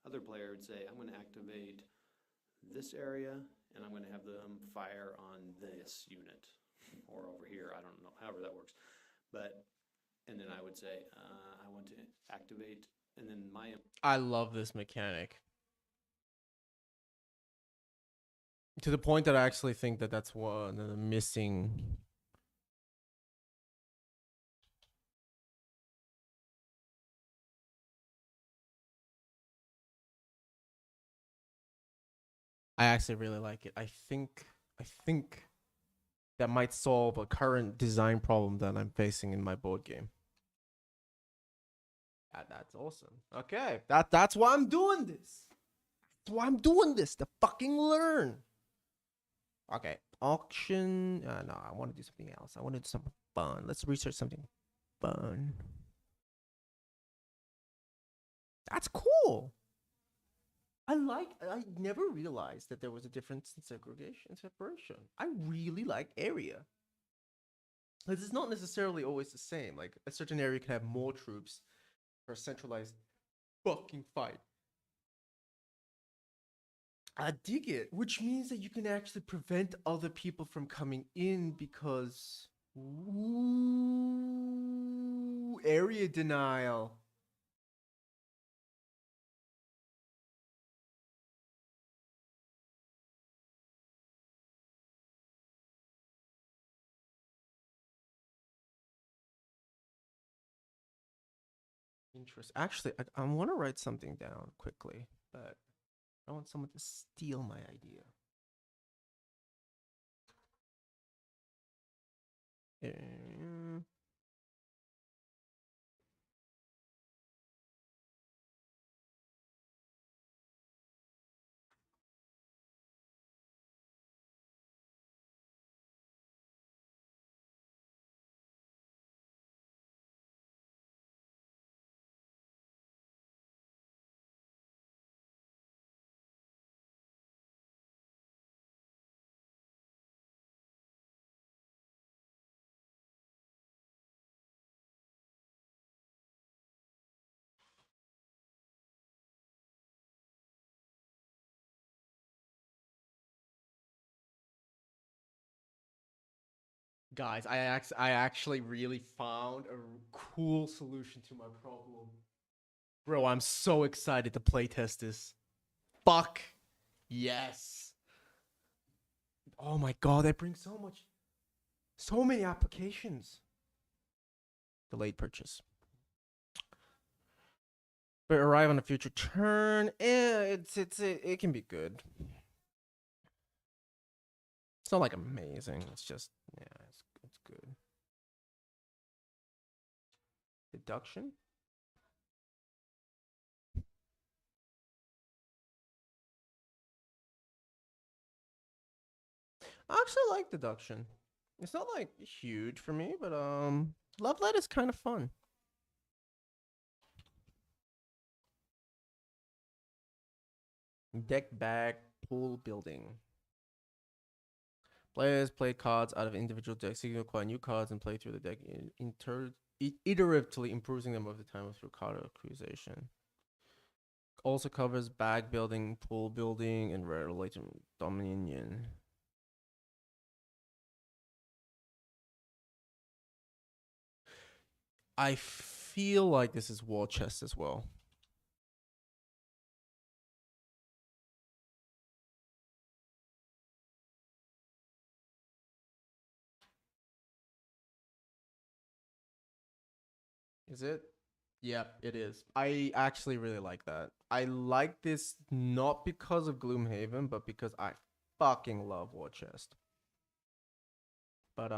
other player would say, I'm going to activate this area, and I'm going to have them fire on this unit, or over here. I don't know, however that works. And then I would say, I want to activate, and then I love this mechanic. To the point that I actually think that that's one of the missing. I actually really like it. I think that might solve a current design problem that I'm facing in my board game. That's awesome. Okay, that's why I'm doing this. That's why I'm doing this, to fucking learn. Okay, auction. No, I want to do something else. I want to do something fun. Let's research something fun. That's cool. I never realized that there was a difference in segregation and separation. I really like area. This is not necessarily always the same. Like a certain area can have more troops for a centralized fucking fight. I dig it, which means that you can actually prevent other people from coming in because area denial. Interest. Actually, I want to write something down quickly, but I don't want someone to steal my idea. Guys, I actually really found a cool solution to my problem. Bro, I'm so excited to playtest this. Fuck. Yes. Oh my god, that brings so many applications. Delayed purchase. But arrive on a future turn. It can be good. It's not like amazing. It's just it's good. Deduction. I actually like deduction. It's not like huge for me, but love letter is kind of fun. Deck bag pool building. Players play cards out of individual decks, seeking to acquire new cards and play through the deck, iteratively improving them over time through card acquisition. Also covers bag building, pool building, and rare related dominion. I feel like this is war chest as well. Is it? Yep, it is. I actually really like that. I like this not because of Gloomhaven, but because I fucking love War Chest. But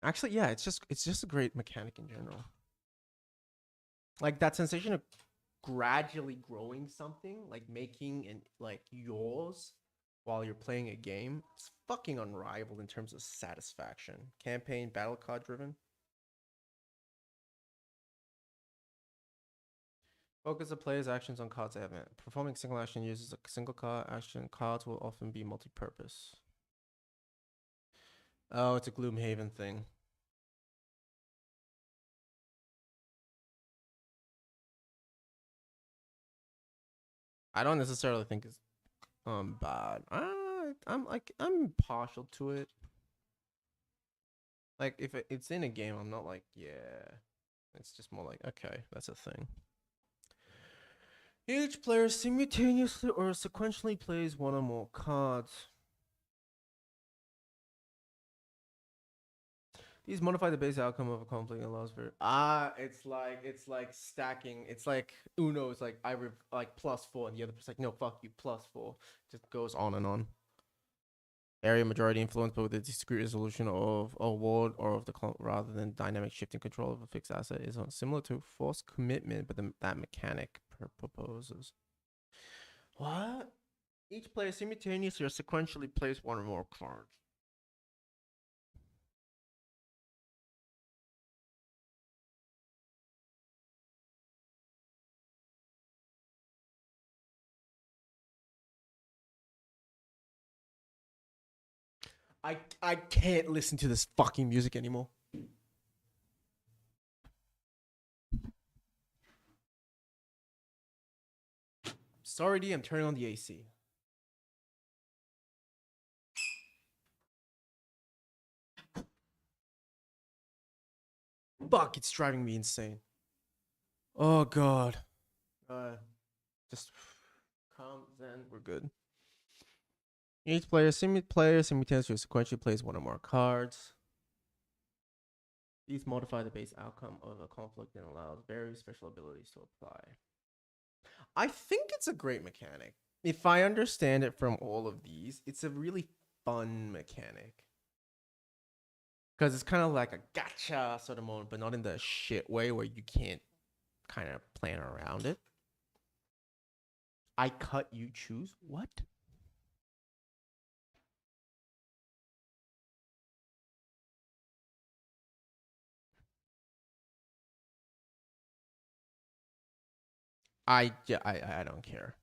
actually, yeah, it's just a great mechanic in general. Like that sensation of gradually growing something, like making and like yours while you're playing a game, it's fucking unrivaled in terms of satisfaction. Campaign, battle card driven. Focus the player's actions on cards they have. Performing single action uses a single card action. Cards will often be multi-purpose. Oh, it's a Gloomhaven thing. I don't necessarily think it's bad. I'm partial to it. Like if it's in a game, I'm not like yeah. It's just more like okay, that's a thing. Each player simultaneously or sequentially plays one or more cards. These modify the base outcome of a conflict and allows for it's like stacking. It's like Uno. It's like like +4, and the other person's like no, fuck you, +4. Just goes on and on. Area majority influence, but with a discrete resolution of a ward or of the rather than dynamic shifting control of a fixed asset is similar to forced commitment, but that mechanic proposes. What? Each player simultaneously or sequentially plays one or more cards. I can't listen to this fucking music anymore. Sorry, D, I'm turning on the AC. Fuck, it's driving me insane. Oh god. Just calm, Zen. We're good. Each player simultaneously sequentially plays one or more cards. These modify the base outcome of a conflict and allows various special abilities to apply. I think it's a great mechanic. If I understand it from all of these, it's a really fun mechanic. Because it's kind of like a gotcha sort of moment, but not in the shit way where you can't kind of plan around it. I cut, you choose. What? I don't care.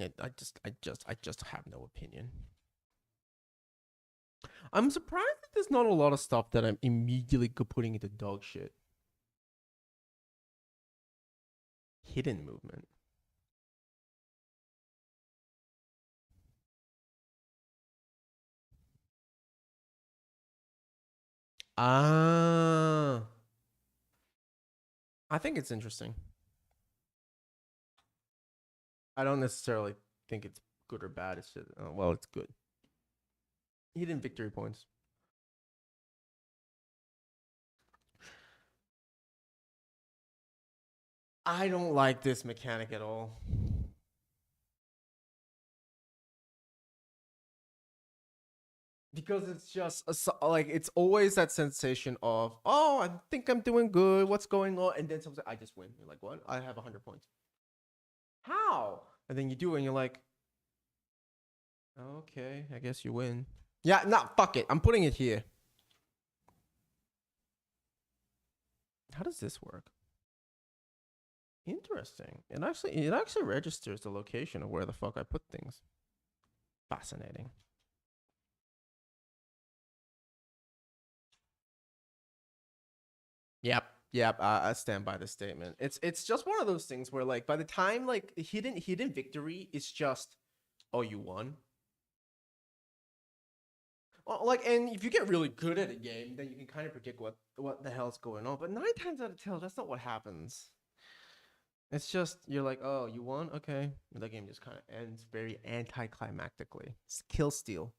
I just have no opinion. I'm surprised that there's not a lot of stuff that I'm immediately putting into dog shit. Hidden movement. Ah, I think it's interesting. I don't necessarily think it's good or bad. It's just, well, it's good. Hidden victory points. I don't like this mechanic at all. Because it's just like it's always that sensation of, oh, I think I'm doing good. What's going on? And then something, I just win. You're like, what? I have 100 points. How? And then you do it and you're like, okay, I guess you win. Yeah, nah, fuck it. I'm putting it here. How does this work? Interesting. It actually registers the location of where the fuck I put things. Fascinating. Yep. Yep. I stand by the statement. It's just one of those things where like by the time like hidden victory is just, oh, you won. Well, like, and if you get really good at a game, then you can kind of predict what the hell's going on. But 9 times out of 10, that's not what happens. It's just you're like, oh, you won, okay. And the game just kind of ends very anticlimactically. It's kill steal.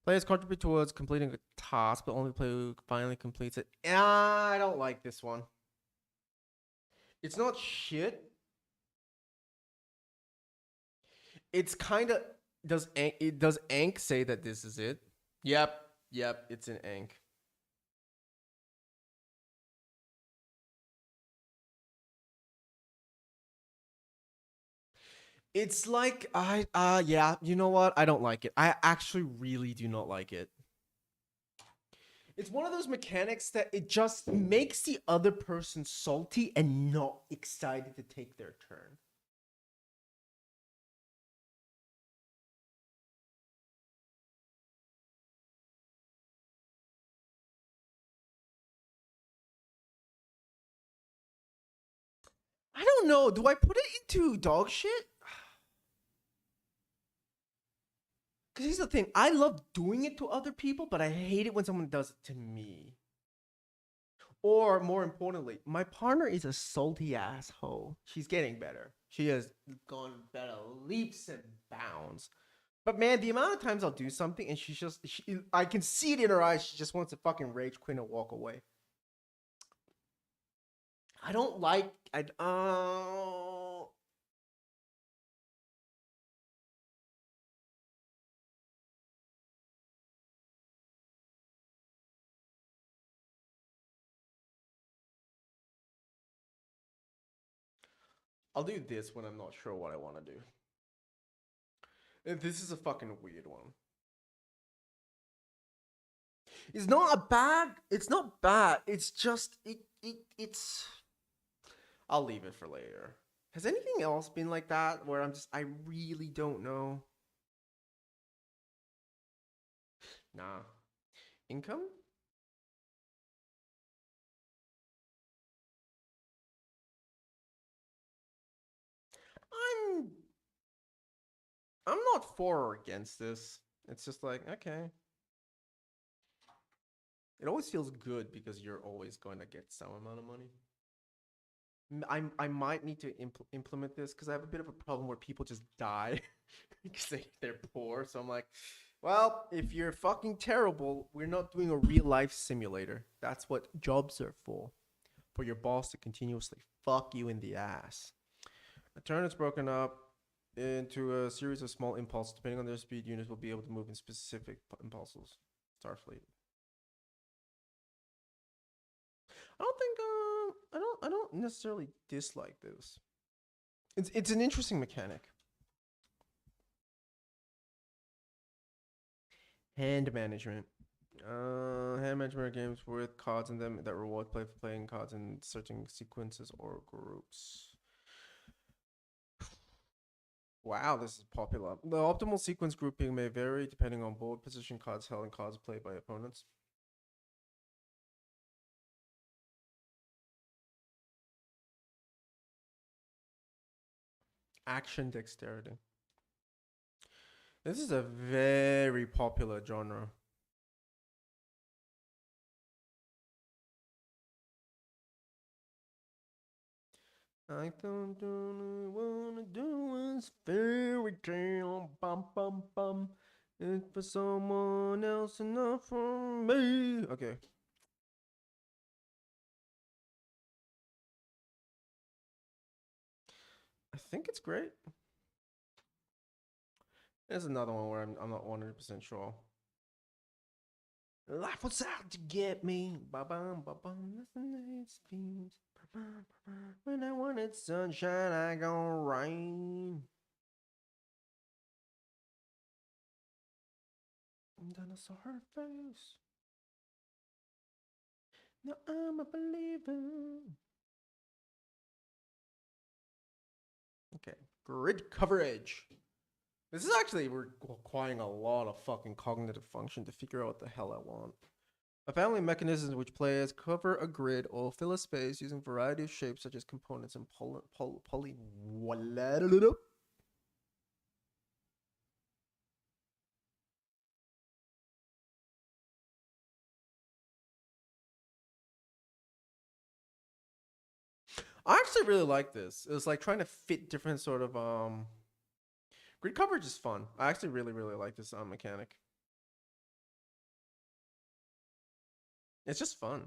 Players contribute towards completing a task, but only the player who finally completes it. I don't like this one. It's not shit. It's kind of does Ank say that this is it? Yep, yep, it's an Ank. It's like yeah, you know what? I don't like it. I actually really do not like it. It's one of those mechanics that it just makes the other person salty and not excited to take their turn. I don't know. Do I put it into dog shit? Because here's the thing. I love doing it to other people, but I hate it when someone does it to me. Or more importantly, my partner is a salty asshole. She's getting better. She has gone better leaps and bounds. But man, the amount of times I'll do something and I can see it in her eyes. She just wants to fucking rage quit and walk away. I don't like. I'll do this when I'm not sure what I want to do. This is a fucking weird one. It's not a bad. It's not bad. It's just it's. I'll leave it for later. Has anything else been like that where I really don't know? Nah. Income? I'm I'm not for or against this. It's just like, okay. It always feels good because you're always going to get some amount of money. I might need to implement this because I have a bit of a problem where people just die because they're poor. So I'm like, well, if you're fucking terrible, we're not doing a real life simulator. That's what jobs are for your boss to continuously fuck you in the ass. A turn is broken up into a series of small impulses. Depending on their speed, units will be able to move in specific impulses. Starfleet. I don't think I don't necessarily dislike this. It's an interesting mechanic. Hand management. Hand management games with cards in them that reward play for playing cards in certain sequences or groups. Wow, this is popular. The optimal sequence grouping may vary depending on board position, cards held, and cards played by opponents. Action dexterity. This is a very popular genre. I don't only wanna do is fairy tale, bum bum bum. It's for someone else and not for me. Okay. I think it's great. There's another one where I'm not 100% sure. Life was out to get me. Ba-bum, ba-bum, nothing that it seems. Ba-bum, ba-bum. When I wanted sunshine, I gon' rain. And then I saw her face. Now I'm a believer. Okay, grid coverage. This is actually requiring a lot of fucking cognitive function to figure out what the hell I want. A family of mechanisms in which players cover a grid or fill a space using a variety of shapes such as components and poly. I actually really like this. It was like trying to fit different sort of grid coverage is fun. I actually really like this mechanic. It's just fun.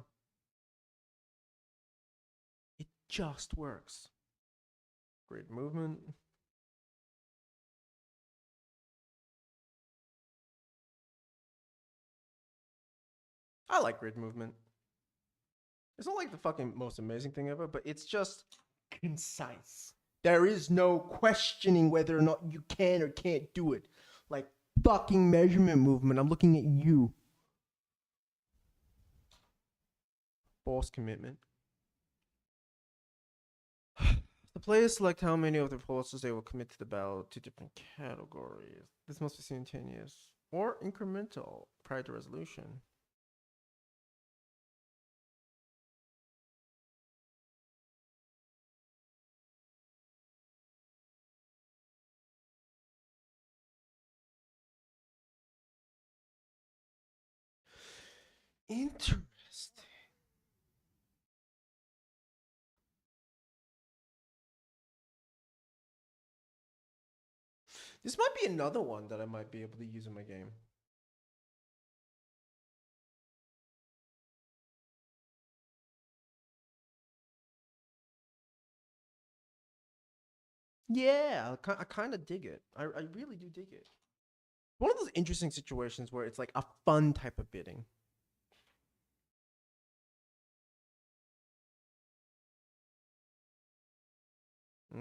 It just works. Grid movement. I like grid movement. It's not like the fucking most amazing thing ever, but it's just concise. There is no questioning whether or not you can or can't do it. Like fucking measurement movement. I'm looking at you. Force commitment. The players select how many of their forces they will commit to the battle to different categories. This must be simultaneous or incremental prior to resolution. Interesting. This might be another one that I might be able to use in my game. Yeah, I kind of dig it. I really do dig it. One of those interesting situations where it's like a fun type of bidding.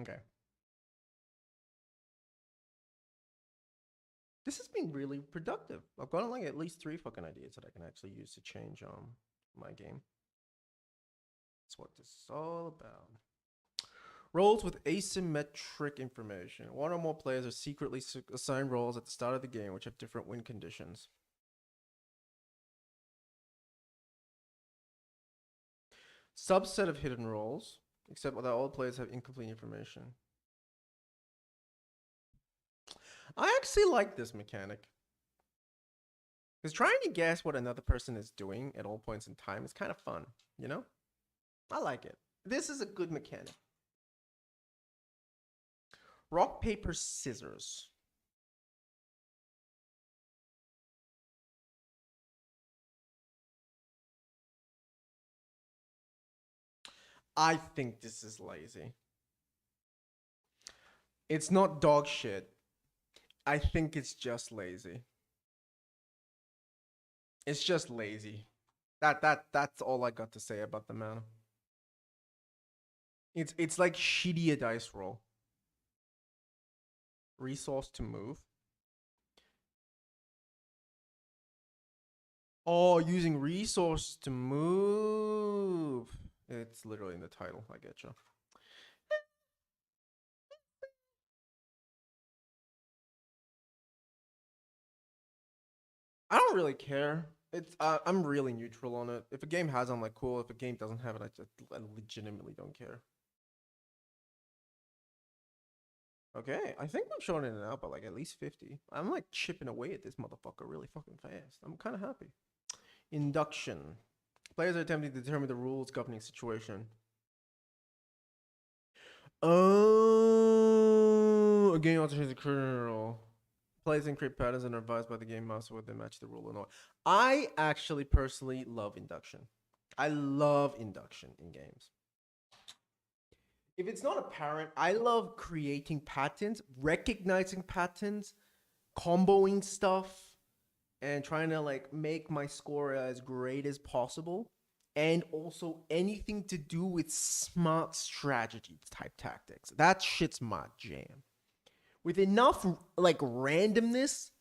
Okay. This has been really productive. I've got like at least 3 fucking ideas that I can actually use to change my game. That's what this is all about. Roles with asymmetric information. One or more players are secretly assigned roles at the start of the game which have different win conditions. Subset of hidden roles, except that all players have incomplete information. I actually like this mechanic. Because trying to guess what another person is doing at all points in time is kind of fun, you know? I like it. This is a good mechanic. Rock, paper, scissors. I think this is lazy. It's not dog shit. I think it's just lazy. It's just lazy. That's all I got to say about the man. It's like shitty a dice roll. Resource to move. Oh, using resource to move. It's literally in the title. I get you. I don't really care. It's I'm really neutral on it. If a game has it, I'm like cool. If a game doesn't have it, I legitimately don't care. Okay, I think we've shown it out by like at least 50. I'm like chipping away at this motherfucker really fucking fast. I'm kind of happy. Induction. Players are attempting to determine the rules governing situation. Oh, a game also has a kernel. Plays and create patterns and are advised by the game master whether they match the rule or not. I actually personally love induction. I love induction in games. If it's not apparent, I love creating patterns, recognizing patterns, comboing stuff, and trying to like make my score as great as possible. And also anything to do with smart strategy type tactics. That shit's my jam. With enough like randomness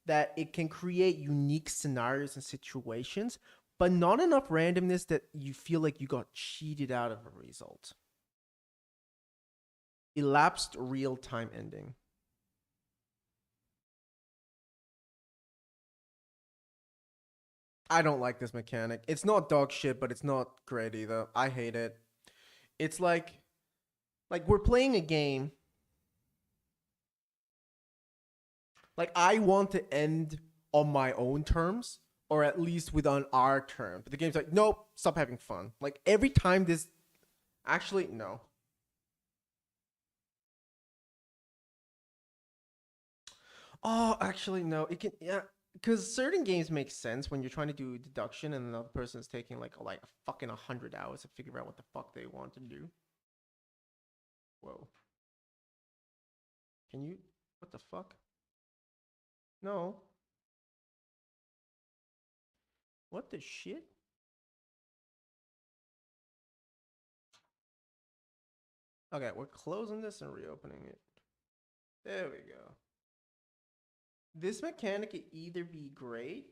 that it can create unique scenarios and situations, but not enough randomness that you feel like you got cheated out of a result. Elapsed real time ending. I don't like this mechanic. It's not dog shit, but it's not great either. I hate it. It's like we're playing a game. Like I want to end on my own terms or at least within our terms. But the game's like, nope, stop having fun. Like every time this actually no. Oh, actually no. It can yeah, because certain games make sense when you're trying to do deduction and another person is taking like a fucking 100 hours to figure out what the fuck they want to do. Whoa. Can you? What the fuck? No. What the shit? Okay, we're closing this and reopening it. There we go. This mechanic could either be great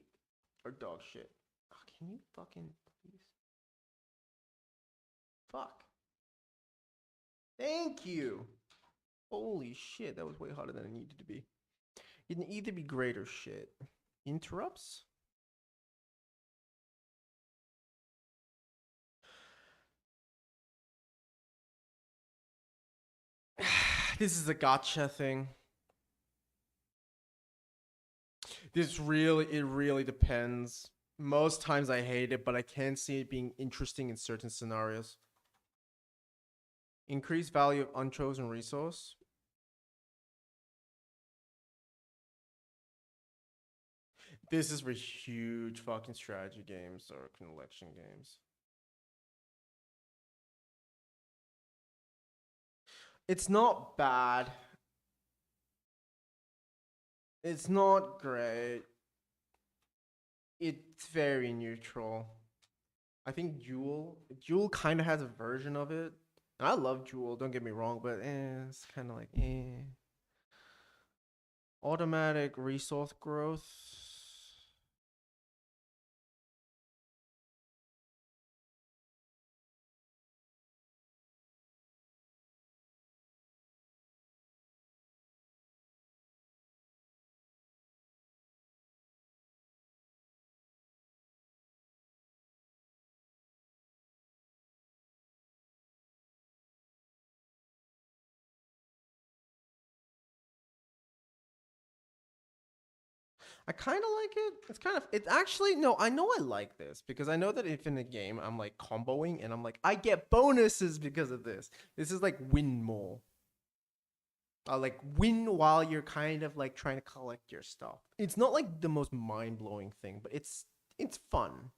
or dog shit. Oh, can you fucking please? Fuck. Thank you. Holy shit, that was way harder than it needed to be. It can either be great or shit. Interrupts? This is a gotcha thing. It really depends. Most times I hate it, but I can see it being interesting in certain scenarios. Increased value of unchosen resource. This is for huge fucking strategy games or collection games. It's not bad. It's not great. It's very neutral. I think Jewel kind of has a version of it. And I love Jewel, don't get me wrong, but it's kind of like automatic resource growth. I kind of like it. It's actually, no, I know I like this because I know that if in a game I'm like comboing and I'm like, I get bonuses because of this. This is like win more. Like win while you're kind of like trying to collect your stuff. It's not like the most mind blowing thing, but it's fun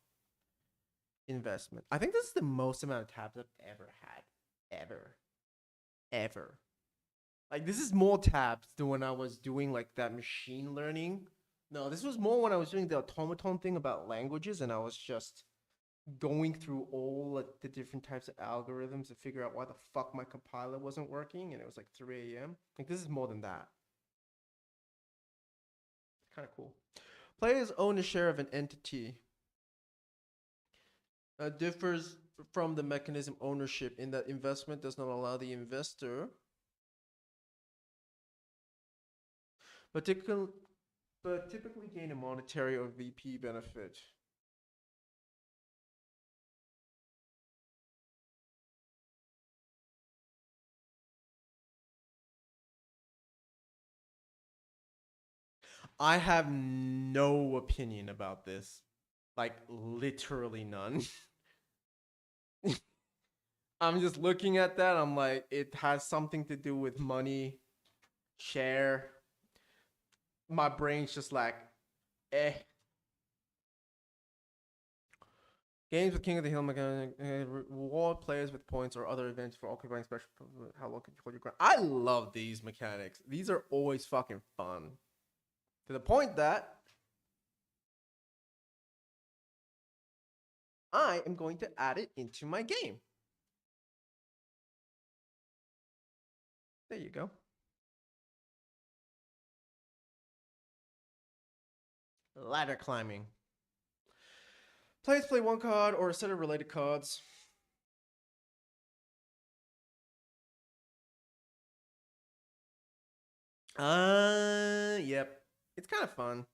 investment. I think this is the most amount of tabs I've ever had, ever. Like this is more tabs than when I was doing like that machine learning. No, this was more when I was doing the automaton thing about languages, and I was just going through all like, the different types of algorithms to figure out why the fuck my compiler wasn't working, and it was like 3 a.m. Like this is more than that. It's kind of cool. Players own a share of an entity. Differs from the mechanism ownership in that investment does not allow the investor, but typically gain a monetary or VP benefit. I have no opinion about this. Like literally none. I'm just looking at that. I'm like, it has something to do with money, share. My brain's just like, eh. Games with King of the Hill mechanic reward players with points or other events for occupying special. How long can you hold your ground? I love these mechanics. These are always fucking fun. To the point that I am going to add it into my game. There you go. Ladder climbing. Players play one card or a set of related cards. Yep. It's kind of fun.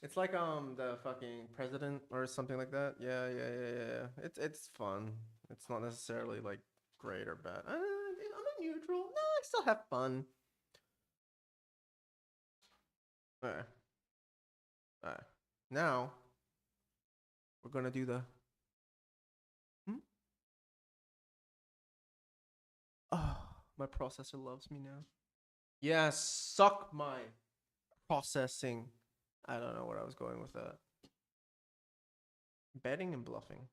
It's like the fucking president or something like that. Yeah. It's fun. It's not necessarily like great or bad. I'm a neutral. No, I still have fun. Alright. Alright. Now we're gonna do the. Oh, my processor loves me now. Yeah, suck my processing. I don't know where I was going with that. Betting and bluffing.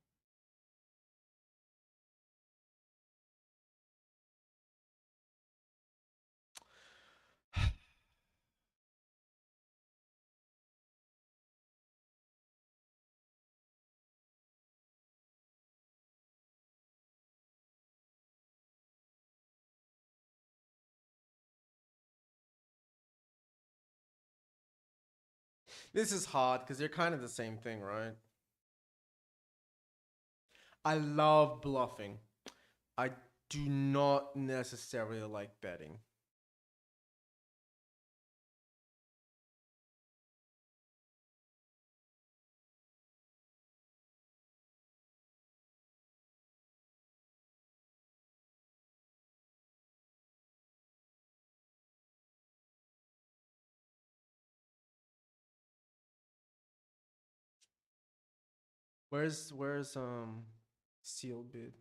This is hard because they're kind of the same thing, right? I love bluffing. I do not necessarily like betting. Where's sealed bid?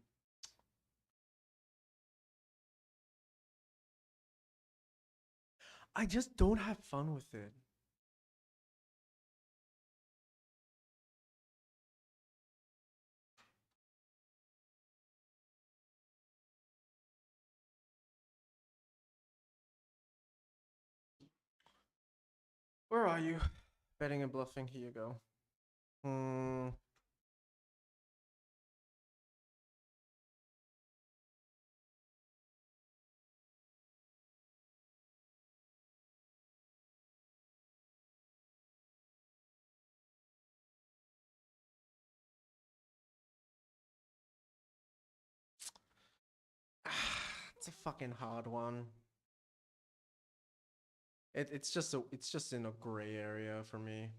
I just don't have fun with it. Where are you? Betting and bluffing. Here you go. It's a fucking hard one. It's just in a gray area for me.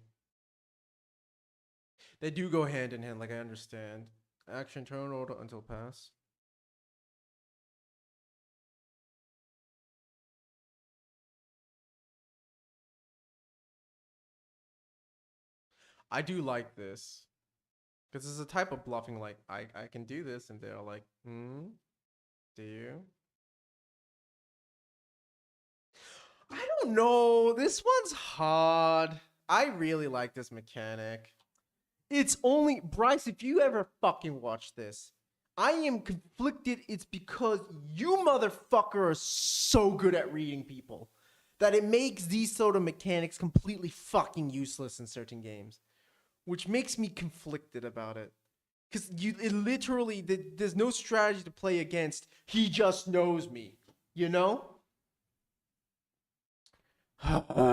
They do go hand in hand, like I understand. Action turn order until pass. I do like this. Because it's a type of bluffing like I can do this and they're like, do you? I don't know. This one's hard. I really like this mechanic. It's only Bryce, if you ever fucking watch this, I am conflicted. It's because you motherfucker are so good at reading people that it makes these sort of mechanics completely fucking useless in certain games, which makes me conflicted about it. Because literally, there's no strategy to play against. He just knows me, you know? Whatever.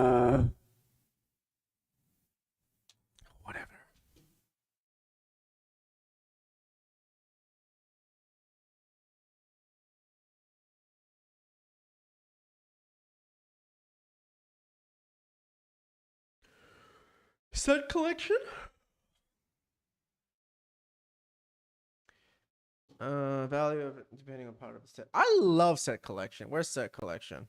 Set collection? Value of it depending on part of the set. I love set collection. Where's set collection?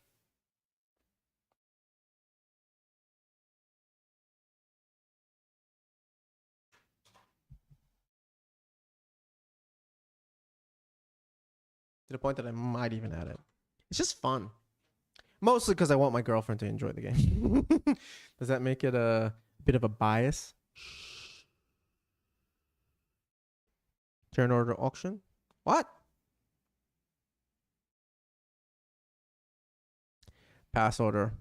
To the point that I might even add it. It's just fun. Mostly because I want my girlfriend to enjoy the game. Does that make it a bit of a bias? Turn order auction? What? Pass order.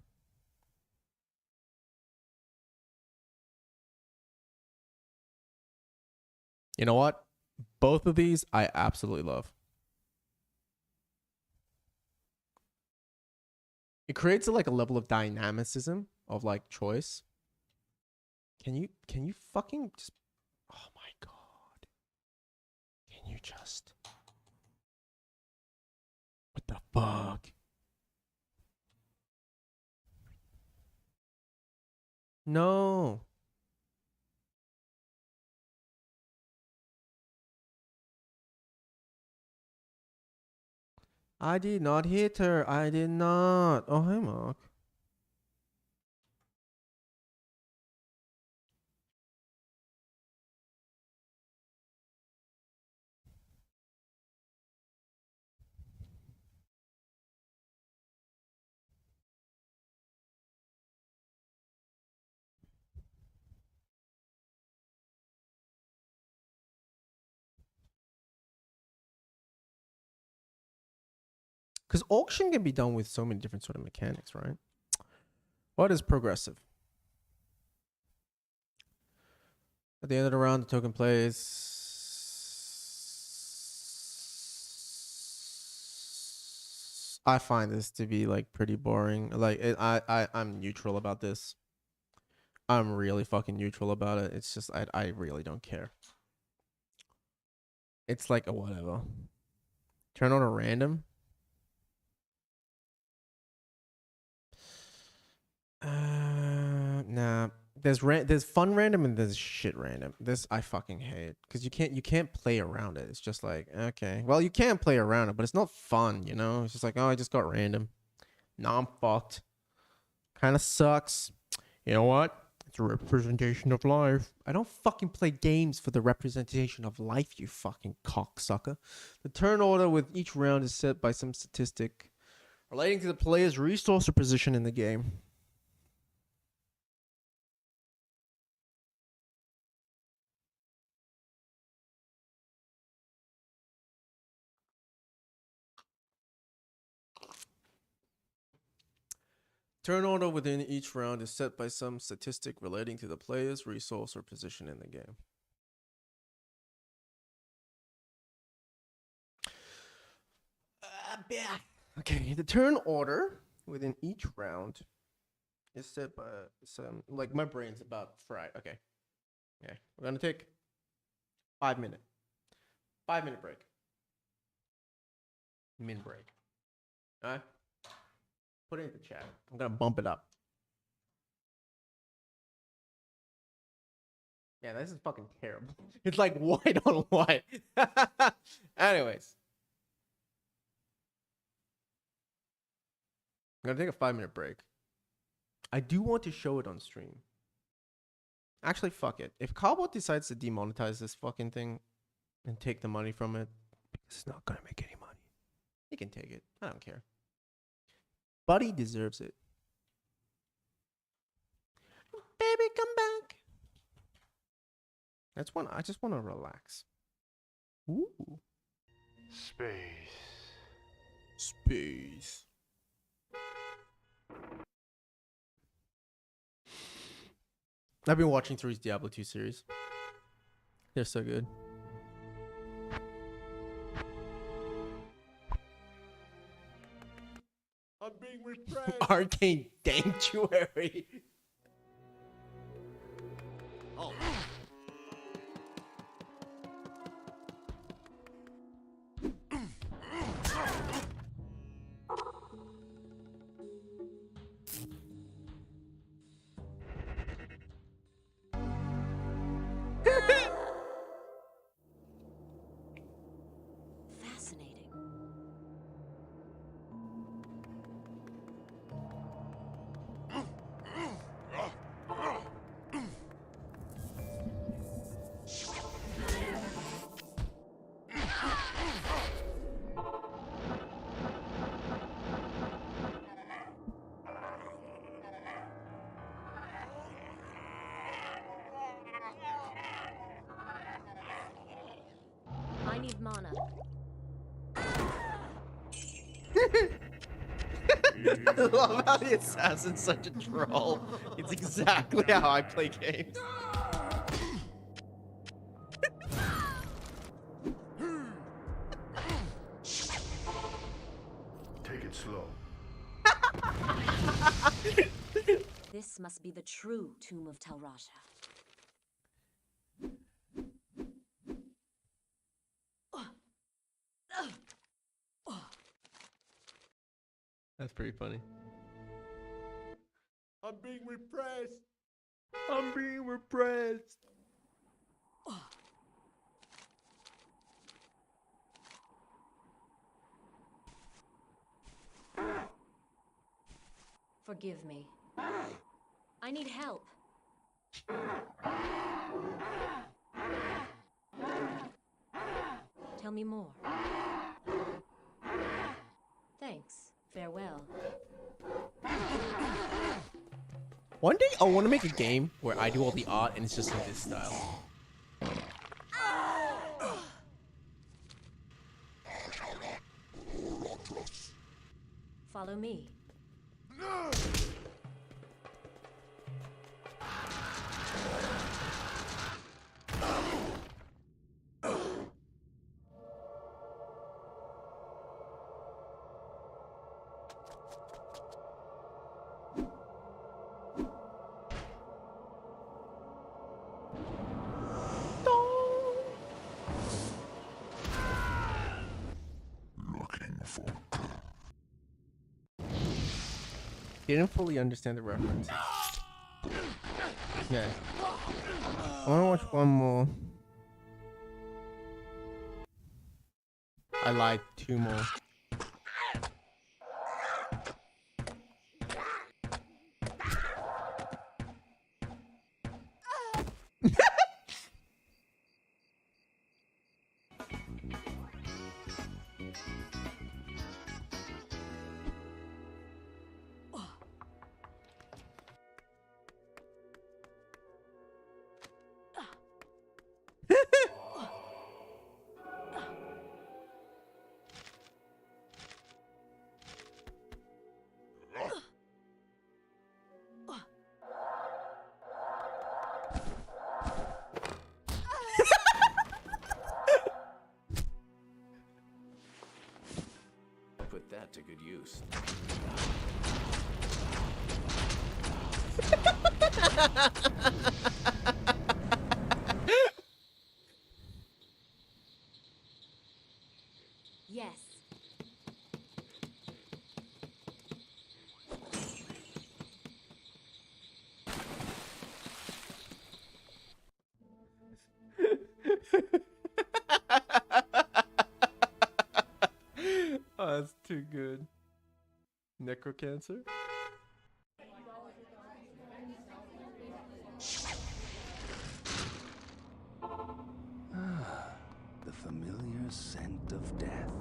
You know what? Both of these I absolutely love. It creates like a level of dynamicism of like choice. Can you fucking just, oh my god. Can you just, what the fuck? No. I did not hit her. I did not. Oh, hi, Mark. Because auction can be done with so many different sort of mechanics, right? What is progressive? At the end of the round, the token plays. I find this to be like pretty boring. Like I'm neutral about this. I'm really fucking neutral about it. It's just I really don't care. It's like a whatever. Turn on a random. Nah. There's fun random and there's shit random. This I fucking hate because you can't play around it. It's just like, okay, well, you can play around it, but it's not fun, you know. It's just like, oh, I just got random. Now I'm fucked. Kind of sucks. You know what? It's a representation of life. I don't fucking play games for the representation of life, you fucking cocksucker. The turn order with each round is set by some statistic relating to the player's resource or position in the game. Turn order within each round is set by some statistic relating to the player's resource or position in the game. Okay, the turn order within each round is set by some, like, my brain's about fried. Okay. Okay. We're gonna take 5 minute. 5 minute break. Min break. Alright? Put it in the chat. I'm gonna bump it up. Yeah, this is fucking terrible. It's like white on white. Anyways. I'm gonna take a 5 minute break. I do want to show it on stream. Actually, fuck it. If Cowbot decides to demonetize this fucking thing and take the money from it, it's not gonna make any money. He can take it. I don't care. Buddy deserves it. Baby, come back. I just want to relax. Ooh. Space. I've been watching through his Diablo 2 series. They're so good. I'm being restrained. Arcane Sanctuary. Oh. Fascinating. I love how the assassin's such a troll. It's exactly how I play games. Take it slow. This must be the true tomb of Talrasha. That's pretty funny. I'm being repressed. I'm being repressed. Forgive me. I need help. Tell me more. Thanks. Farewell. One day I want to make a game where I do all the art and it's just in this style. Follow me. Looking for Didn't fully understand the reference. Yeah. I want to watch one more. I lied. 2 more. Put that to good use. Yes. Oh, that's too good. Necrocancer? The familiar scent of death.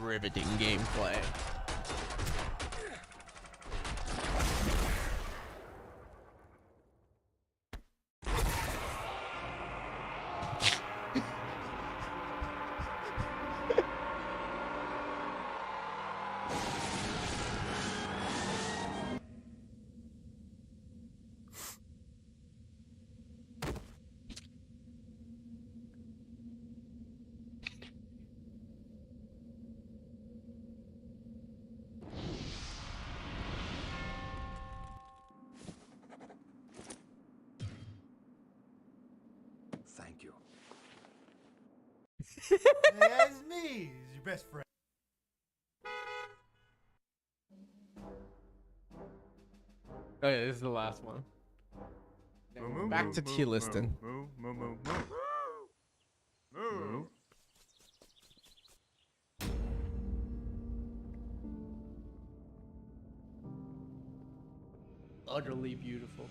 Riveting gameplay. Thank you. That's me. He's your best friend. Oh yeah, this is the last one. Back to tier listing. Utterly beautiful.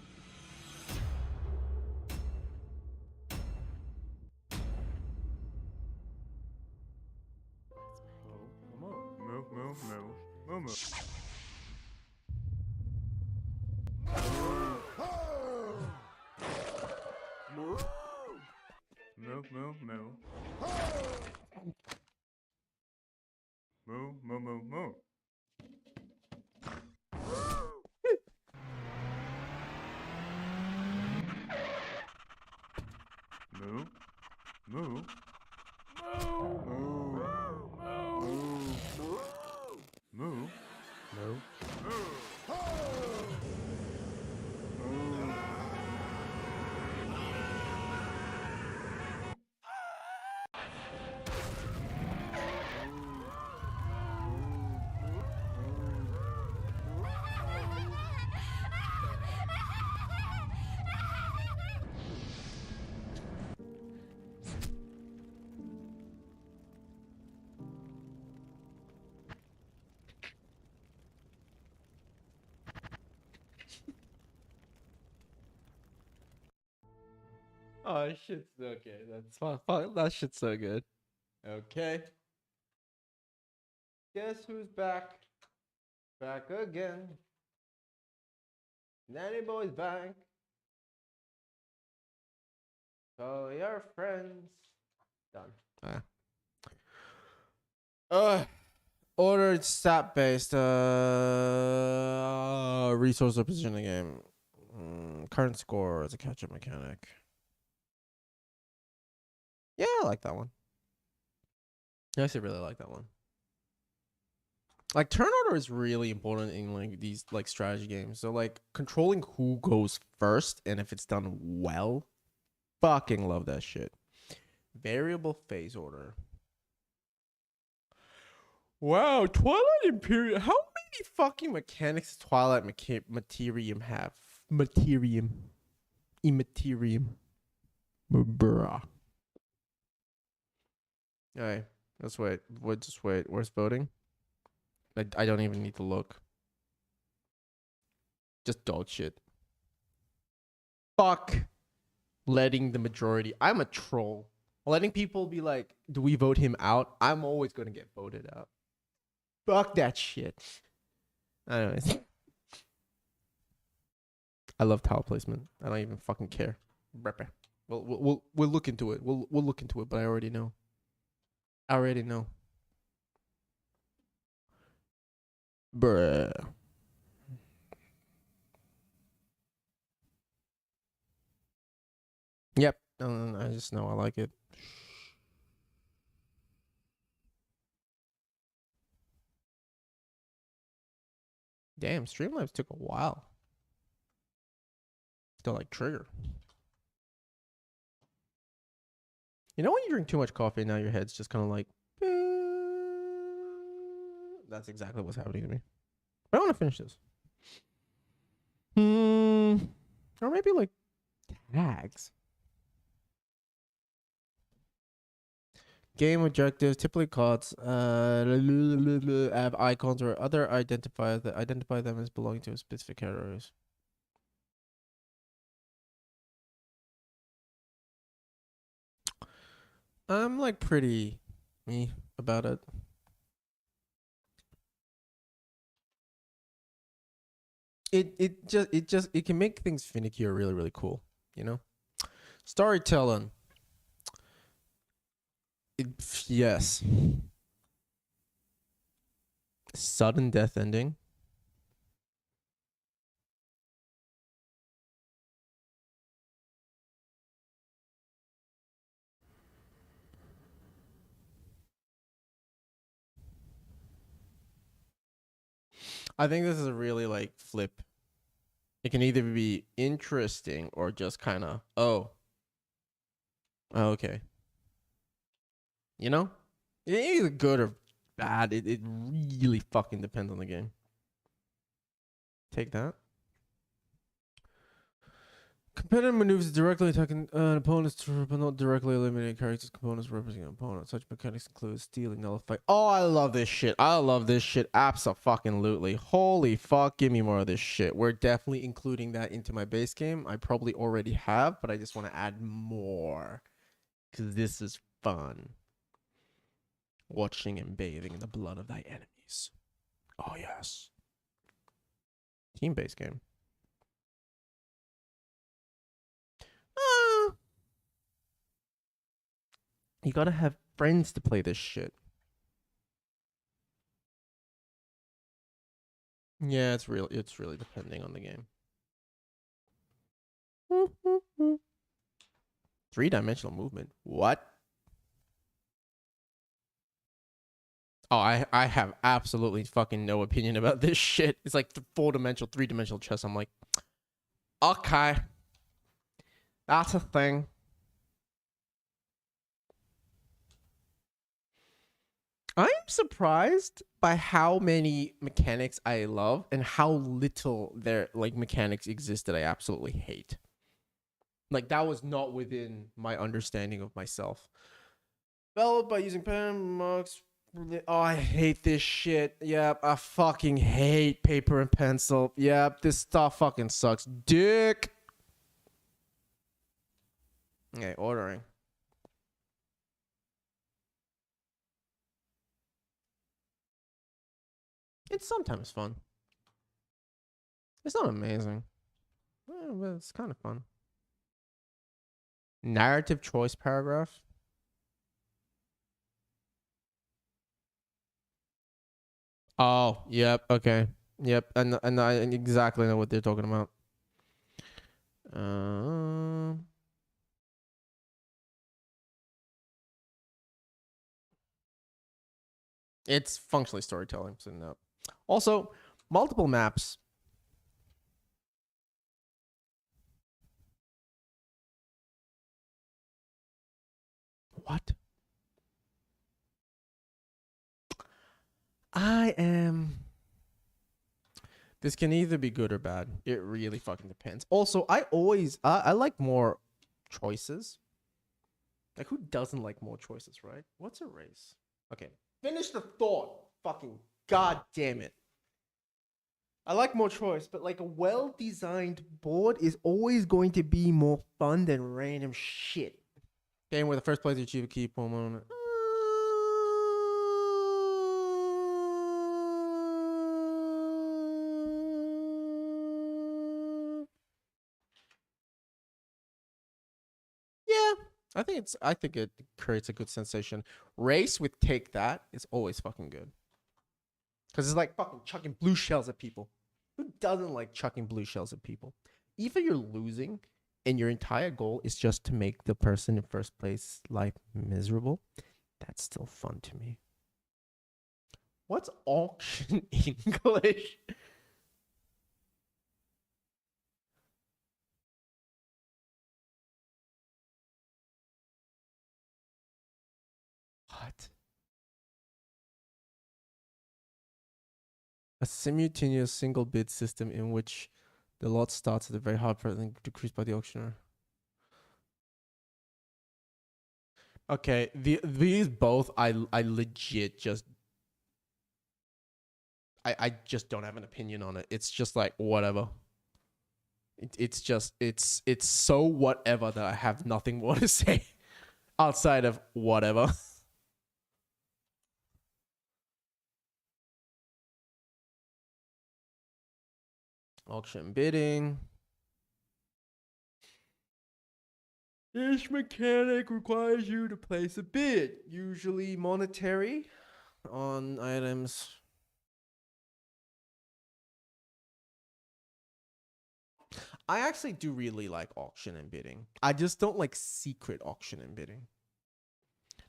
Oh, shit's okay. That's fuck. That shit's so good. Okay. Guess who's back? Back again. Nanny boy's back. Call your friends. Done. Ordered stat based resource positioning game. Current score as a catch up mechanic. Yeah, I like that one. I actually really like that one. Like turn order is really important in like these like strategy games. So like controlling who goes first and if it's done well, fucking love that shit. Variable phase order. Wow, Twilight Imperium. How many fucking mechanics does Twilight Materium have? Materium. Immaterium. Bruh. Alright, let's wait. Just wait. Where's voting? I don't even need to look. Just dog shit. Fuck letting the majority. I'm a troll. Letting people be like, do we vote him out? I'm always going to get voted out. Fuck that shit. Anyways. I love tile placement. I don't even fucking care. We'll look into it. We'll look into it, but I already know. Bruh. Yep. I just know I like it. Damn, Streamlabs took a while to like trigger. You know when you drink too much coffee, now your head's just kind of like. That's exactly what's happening to me. But I want to finish this. Or maybe like tags. Game objectives typically cards have icons or other identifiers that identify them as belonging to a specific categories. I'm like pretty me about it. It can make things finicky or really, really cool, you know? Storytelling. Yes. Sudden death ending. I think this is a really like flip. It can either be interesting or just kind of, oh, Okay. You know? Either good or bad. It really fucking depends on the game. Take that. Competitive maneuvers directly attacking opponents to but not directly eliminate characters, components representing an opponent. Such mechanics include stealing, nullify. Oh, I love this shit. I love this shit. Abso-fucking-lutely. Holy fuck, give me more of this shit. We're definitely including that into my base game. I probably already have, but I just want to add more. Because this is fun. Watching and bathing in the blood of thy enemies. Oh, yes. Team-based game. You gotta have friends to play this shit. Yeah, it's really depending on the game. 3-dimensional movement. What? Oh, I have absolutely fucking no opinion about this shit. It's like 4-dimensional, 3-dimensional chess. I'm like, okay. That's a thing. I'm surprised by how many mechanics I love and how little their like mechanics exist that I absolutely hate. Like that was not within my understanding of myself. Developed by using pen marks. Oh, I hate this shit. Yep, I fucking hate paper and pencil. Yep, this stuff fucking sucks. Dick. Okay, ordering. It's sometimes fun. It's not amazing. But it's kind of fun. Narrative choice paragraph. Oh, yep, okay. Yep, and I exactly know what they're talking about. It's functionally storytelling, so no. Also, multiple maps. What? I am. This can either be good or bad. It really fucking depends. Also, I like more choices. Like, who doesn't like more choices, right? What's a race? Okay, finish the thought. Fucking god damn it. I like more choice, but like a well-designed board is always going to be more fun than random shit. Game where the first player to achieve a key point. Yeah, I think it creates a good sensation. Race with take that is always fucking good. Cause it's like fucking chucking blue shells at people. Who doesn't like chucking blue shells at people? Even you're losing and your entire goal is just to make the person in first place life miserable, that's still fun to me. What's auction English? What? A simultaneous single bid system in which the lot starts at a very hard price and decreased by the auctioneer. Okay, these both I legit just I just don't have an opinion on it. It's just like whatever. It's just it's so whatever that I have nothing more to say outside of whatever. Auction bidding. Each mechanic requires you to place a bid, usually monetary, on items. I actually do really like auction and bidding. I just don't like secret auction and bidding.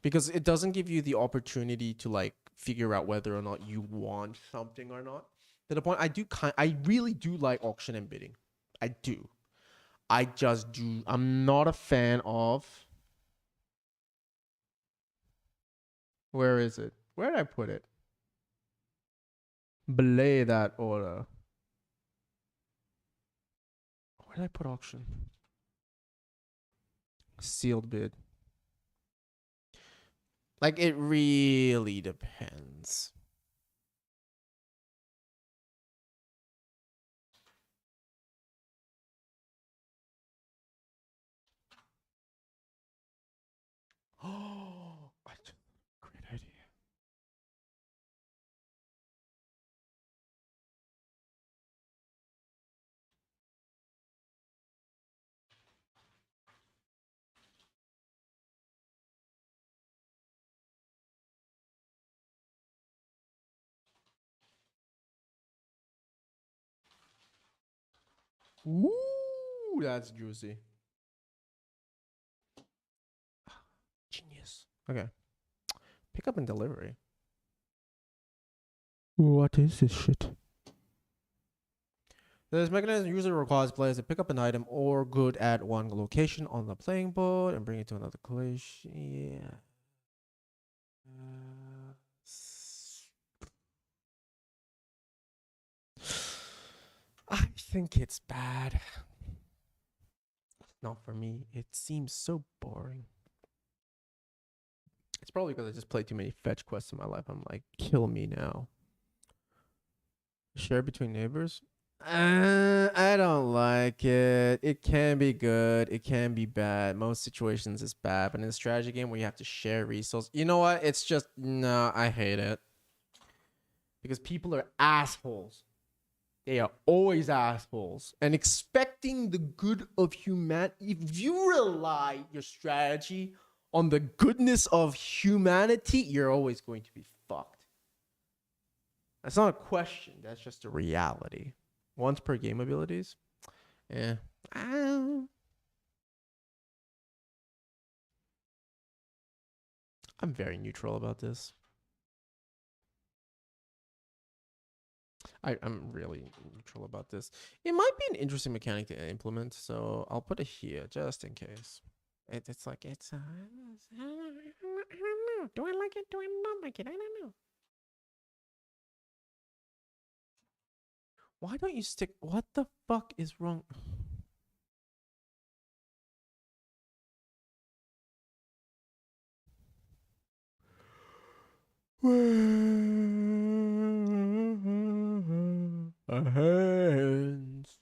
Because it doesn't give you the opportunity to like figure out whether or not you want something or not. To the point I really do like auction and bidding. I do. I'm not a fan of Where is it? Where did I put it? Belay that order. Where did I put auction? Sealed bid. Like, it really depends. Oh, great idea. Ooh, that's juicy. Genius. Okay. Pickup and delivery. What is this shit? This mechanism usually requires players to pick up an item or good at one location on the playing board and bring it to another location. Yeah. I think it's bad. Not for me. It seems so boring. It's probably because I just played too many fetch quests in my life. I'm like, kill me now. Share between neighbors? I don't like it. It can be good. It can be bad. Most situations it's bad. But in a strategy game where you have to share resources, you know what? It's just, no, I hate it. Because people are assholes. They are always assholes. And expecting the good of humanity, if you rely your strategy on the goodness of humanity, you're always going to be fucked. That's not a question. That's just a reality. Once per game abilities. Yeah. I'm very neutral about this. I'm really neutral about this. It might be an interesting mechanic to implement, so I'll put it here just in case. It's like, I don't know. Do I like it? Do I not like it? I don't know. Why don't you stick? What the fuck is wrong? Our hands.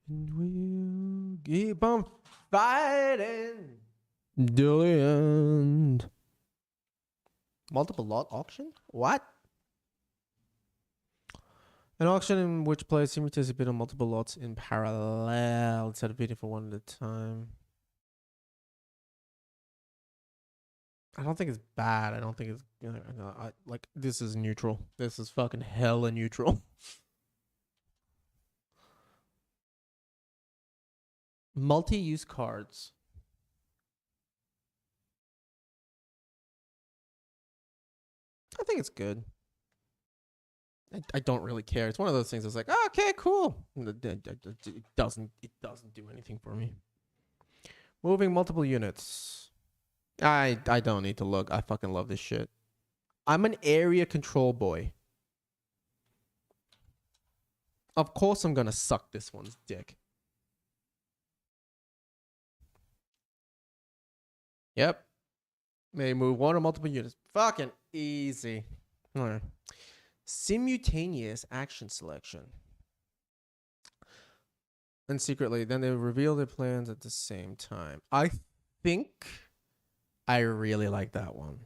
And we'll keep on fighting till the end. Multiple lot auction? What? An auction in which players simultaneously bid on multiple lots in parallel instead of bidding for one at a time. I don't think it's bad. I don't think it's like this is neutral. This is fucking hella neutral. Multi-use cards. I think it's good. I don't really care. It's one of those things that's like, oh, okay, cool. It doesn't do anything for me. Moving multiple units. I don't need to look. I fucking love this shit. I'm an area control boy. Of course I'm gonna suck this one's dick. Yep. May move one or multiple units. Fucking easy. All right. Simultaneous action selection. And secretly, then they reveal their plans at the same time. I think I really like that one.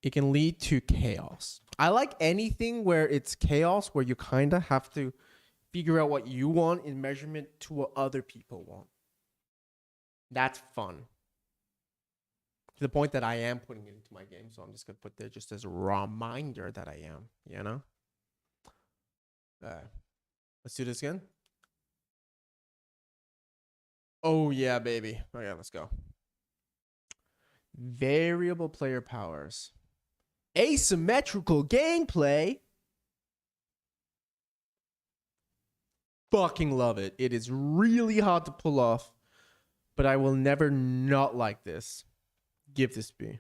It can lead to chaos. I like anything where it's chaos, where you kind of have to figure out what you want in measurement to what other people want. That's fun. To the point that I am putting it into my game, so I'm just going to put there just as a reminder that I am, you know? Let's do this again. Oh, yeah, baby. Okay, let's go. Variable player powers. Asymmetrical gameplay. fucking love it. It is really hard to pull off, but I will never not like this. Give this B.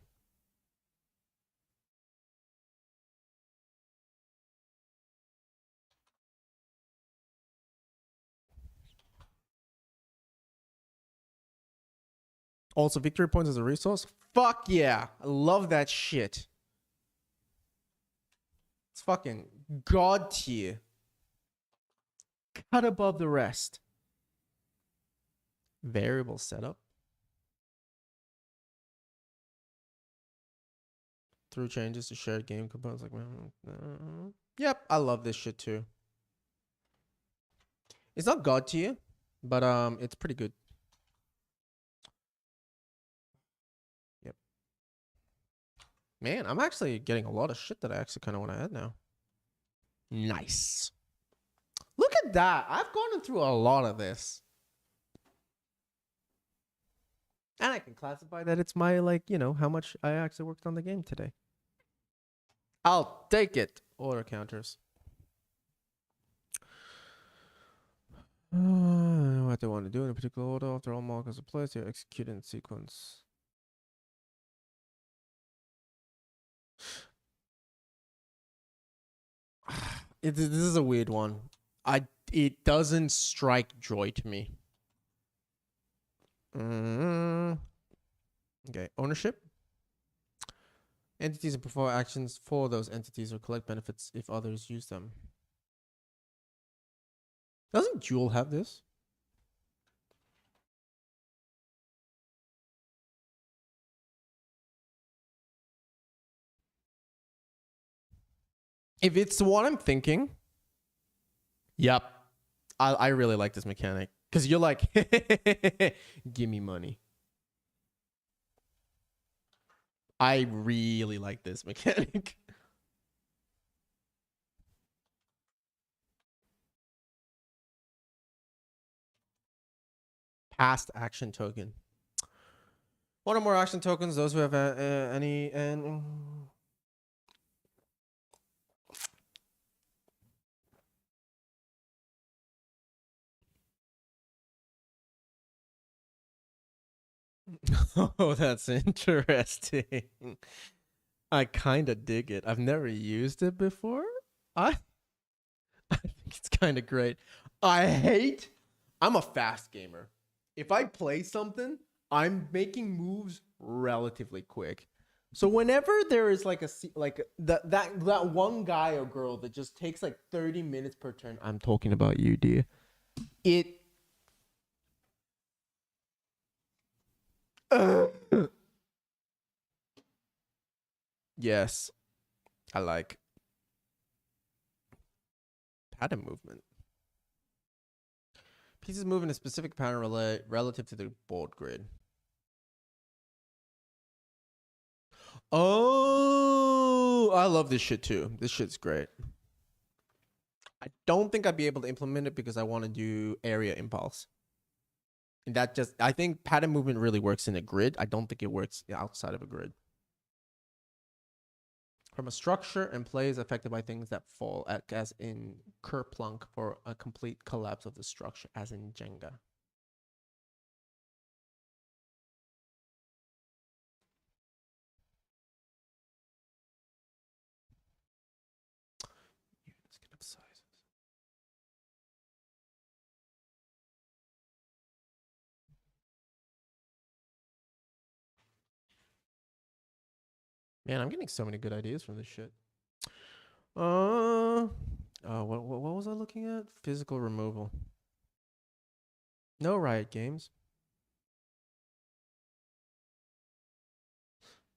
Also, victory points as a resource. Fuck yeah. I love that shit. It's fucking god tier. Cut above the rest. Variable setup. Through changes to shared game components like yep, I love this shit too. It's not god tier, but it's pretty good. Yep. Man, I'm actually getting a lot of shit that I actually kind of want to add now. Nice. Look at that. I've gone through a lot of this. And I can classify that it's my, like, you know, how much I actually worked on the game today. I'll take it. Order counters. What they want to do in a particular order after all markers are placed, you execute in sequence. This is a weird one. It doesn't strike joy to me. Okay, ownership. Entities and perform actions for those entities or collect benefits if others use them. Doesn't Jewel have this? If it's what I'm thinking, yep. I really like this mechanic. Because you're like, give me money. I really like this mechanic. Past action token. One or more action tokens, those who have any... Oh, that's interesting. I kind of dig it. I've never used it before. I think it's kind of great. I'm a fast gamer. If I play something, I'm making moves relatively quick. So whenever there is like that one guy or girl that just takes like 30 minutes per turn, I'm talking about you, dear. Yes, I like pattern movement. Pieces move in a specific pattern relative to the board grid. Oh, I love this shit too. This shit's great. I don't think I'd be able to implement it because I want to do area impulse. And I think pattern movement really works in a grid. I don't think it works outside of a grid. From a structure and play is affected by things that fall, as in Kerplunk for a complete collapse of the structure, as in Jenga. Units can have sizes. Man, I'm getting so many good ideas from this shit. What was I looking at? Physical removal. No Riot Games.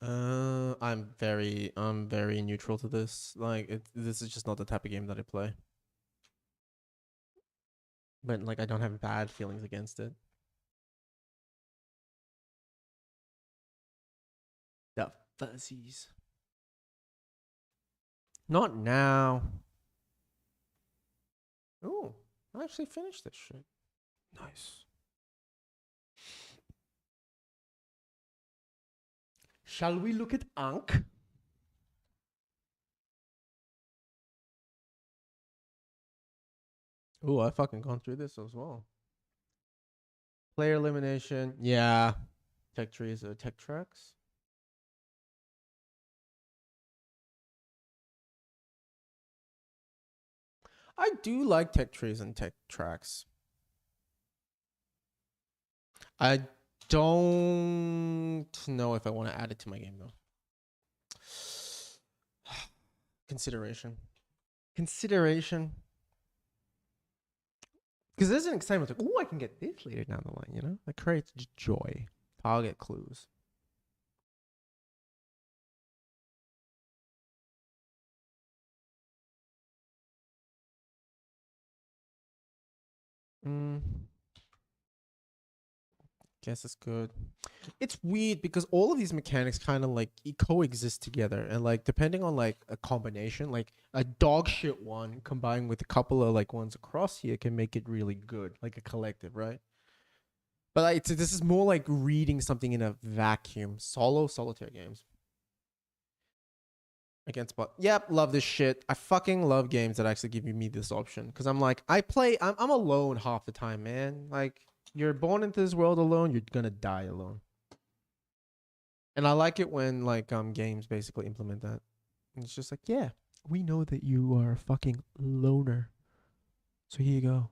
I'm very neutral to this. Like, this is just not the type of game that I play. But like, I don't have bad feelings against it. The fuzzies. Not now. Oh, I actually finished this shit. Nice. Shall we look at Ankh? Ooh, I fucking gone through this as well. Player elimination. Yeah. Tech trees or tech tracks. I do like tech trees and tech tracks. I don't know if I want to add it to my game though. Consideration. Consideration. Because there's an excitement like, oh, I can get this later down the line, you know? That creates joy. I'll get clues. Guess it's good. It's weird because all of these mechanics kind of like coexist together, and like depending on like a combination, like a dog shit one combined with a couple of like ones across here can make it really good, like a collective, right? But like, this is more like reading something in a vacuum. Solitaire games. Against bot. Yep, love this shit. I fucking love games that actually give me this option. Cause I'm like, I'm alone half the time, man. Like, you're born into this world alone, you're gonna die alone. And I like it when like games basically implement that. And it's just like, yeah, we know that you are a fucking loner. So here you go.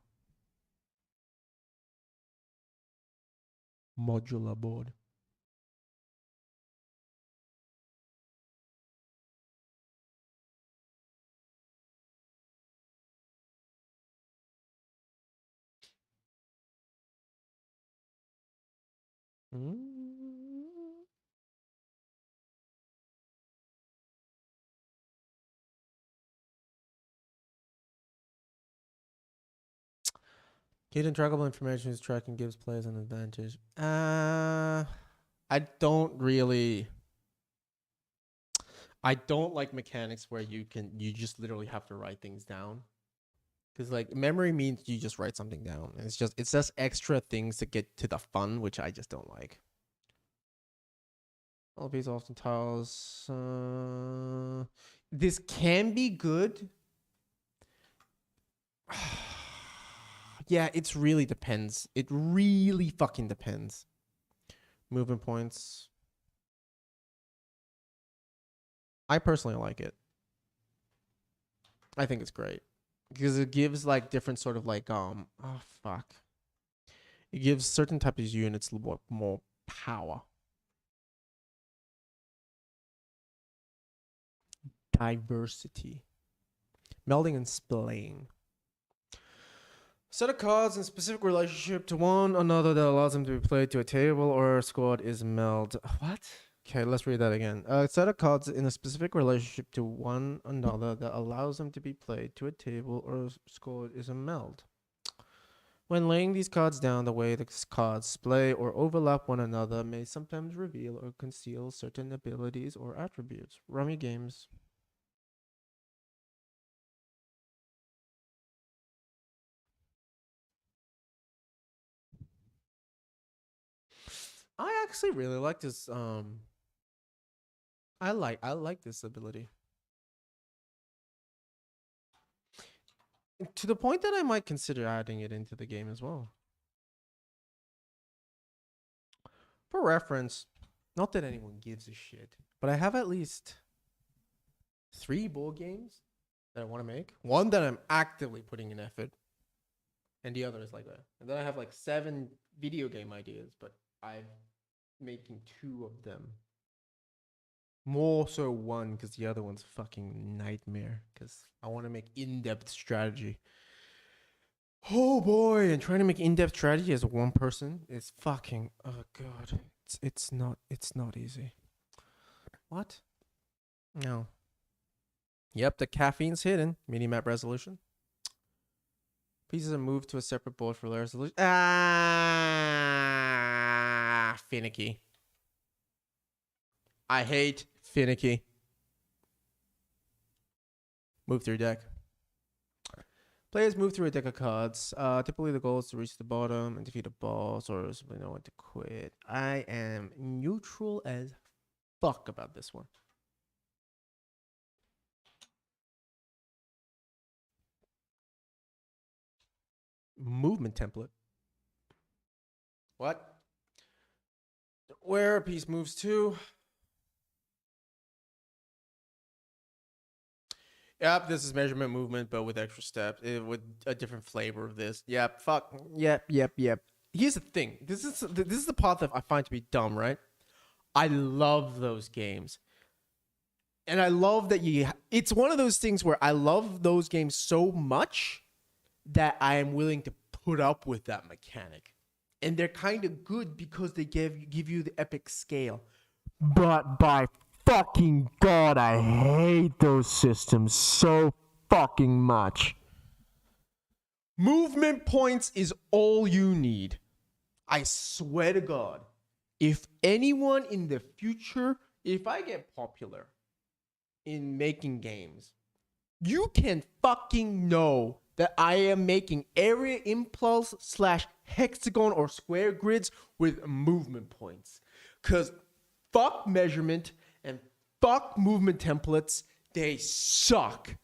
Modular board. Mm. Hidden trackable information is tracking gives players an advantage. I don't really. I don't like mechanics where you just literally have to write things down. Because like memory means you just write something down. And it's just extra things to get to the fun, which I just don't like. All these often tiles. This can be good. Yeah, it's really depends. It really fucking depends. Movement points. I personally like it. I think it's great because it gives like different sort of like oh fuck. It gives certain types of units a little more power. Diversity. Melding and splaying. Set of cards in specific relationship to one another that allows them to be played to a table or scored is meld. What? Okay, let's read that again. A set of cards in a specific relationship to one another that allows them to be played to a table or scored is a meld. When laying these cards down, the way the cards splay or overlap one another may sometimes reveal or conceal certain abilities or attributes. Rummy games. I actually really like this. I like this ability. To the point that I might consider adding it into the game as well. For reference, not that anyone gives a shit, but I have at least 3 board games that I want to make. One that I'm actively putting in effort, and the other is like that. And then I have like 7 video game ideas, but I'm making 2 of them. More so one, because the other one's fucking nightmare. Because I want to make in-depth strategy. Oh boy, and trying to make in-depth strategy as one person is fucking oh god. It's not easy. What? No. Yep, the caffeine's hidden. Mini map resolution. Pieces are moved to a separate board for resolution. Ah, finicky. I hate finicky. Move through deck. Players move through a deck of cards. Typically, the goal is to reach the bottom and defeat a boss or simply know when to quit. I am neutral as fuck about this one. movement template. What? Where a piece moves to. Yep, this is measurement movement, but with extra steps, with a different flavor of this. Yep, fuck. Yep. Here's the thing. This is the part that I find to be dumb, right? I love those games. And I love that it's one of those things where I love those games so much that I am willing to put up with that mechanic. And they're kind of good because they give you the epic scale. But by fucking God, I hate those systems so fucking much. Movement points is all you need. I swear to God, if anyone in the future, if I get popular in making games, you can fucking know that I am making area impulse / hexagon or square grids with movement points. Because fuck measurement and fuck movement templates. They suck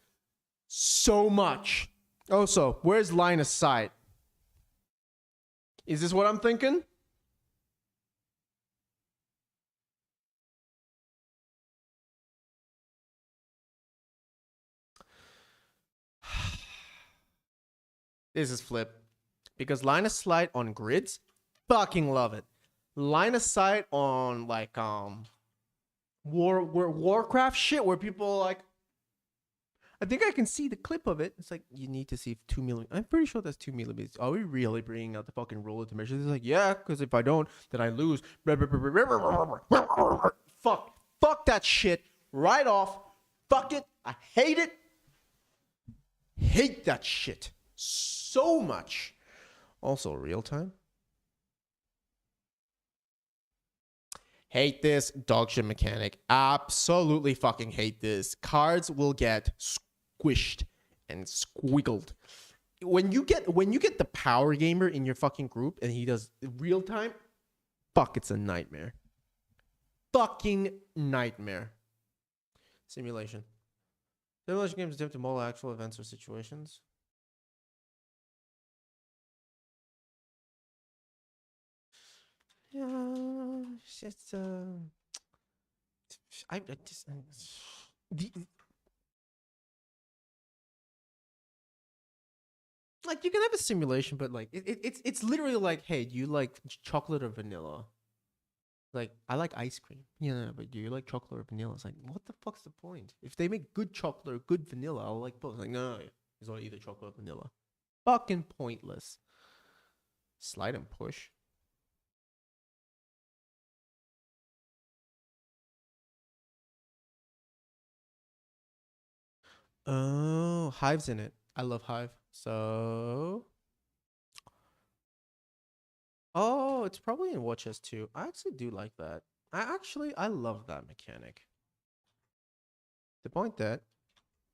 so much. Also, where's line of sight? Is this what I'm thinking? This is flip. Because line of sight on grids, fucking love it. Line of sight on like Warcraft shit where people like, I think I can see the clip of it. It's like, you need to see 2 millimeters. I'm pretty sure that's 2 millimeters. Are we really bringing out the fucking ruler to measure? It's like, yeah, because if I don't, then I lose. Fuck that shit right off. Fuck it. I hate it. Hate that shit so much. Also, real time. Hate this dog shit mechanic. Absolutely fucking hate this. Cards will get squished and squiggled. When you get the power gamer in your fucking group and he does real time, fuck, it's a nightmare. Fucking nightmare. Simulation. Simulation games attempt to model actual events or situations. Yeah, it's I just like, you can have a simulation, but like it's literally like, hey, do you like chocolate or vanilla? Like, I like ice cream. Yeah, but do you like chocolate or vanilla? It's like, what the fuck's the point? If they make good chocolate or good vanilla, I'll like both. Like, no, it's all either chocolate or vanilla. Fucking pointless. Slide and push. Oh, Hive's in it. I love Hive. So, oh, it's probably in War Chest too. I actually do like that. I love that mechanic. The point that,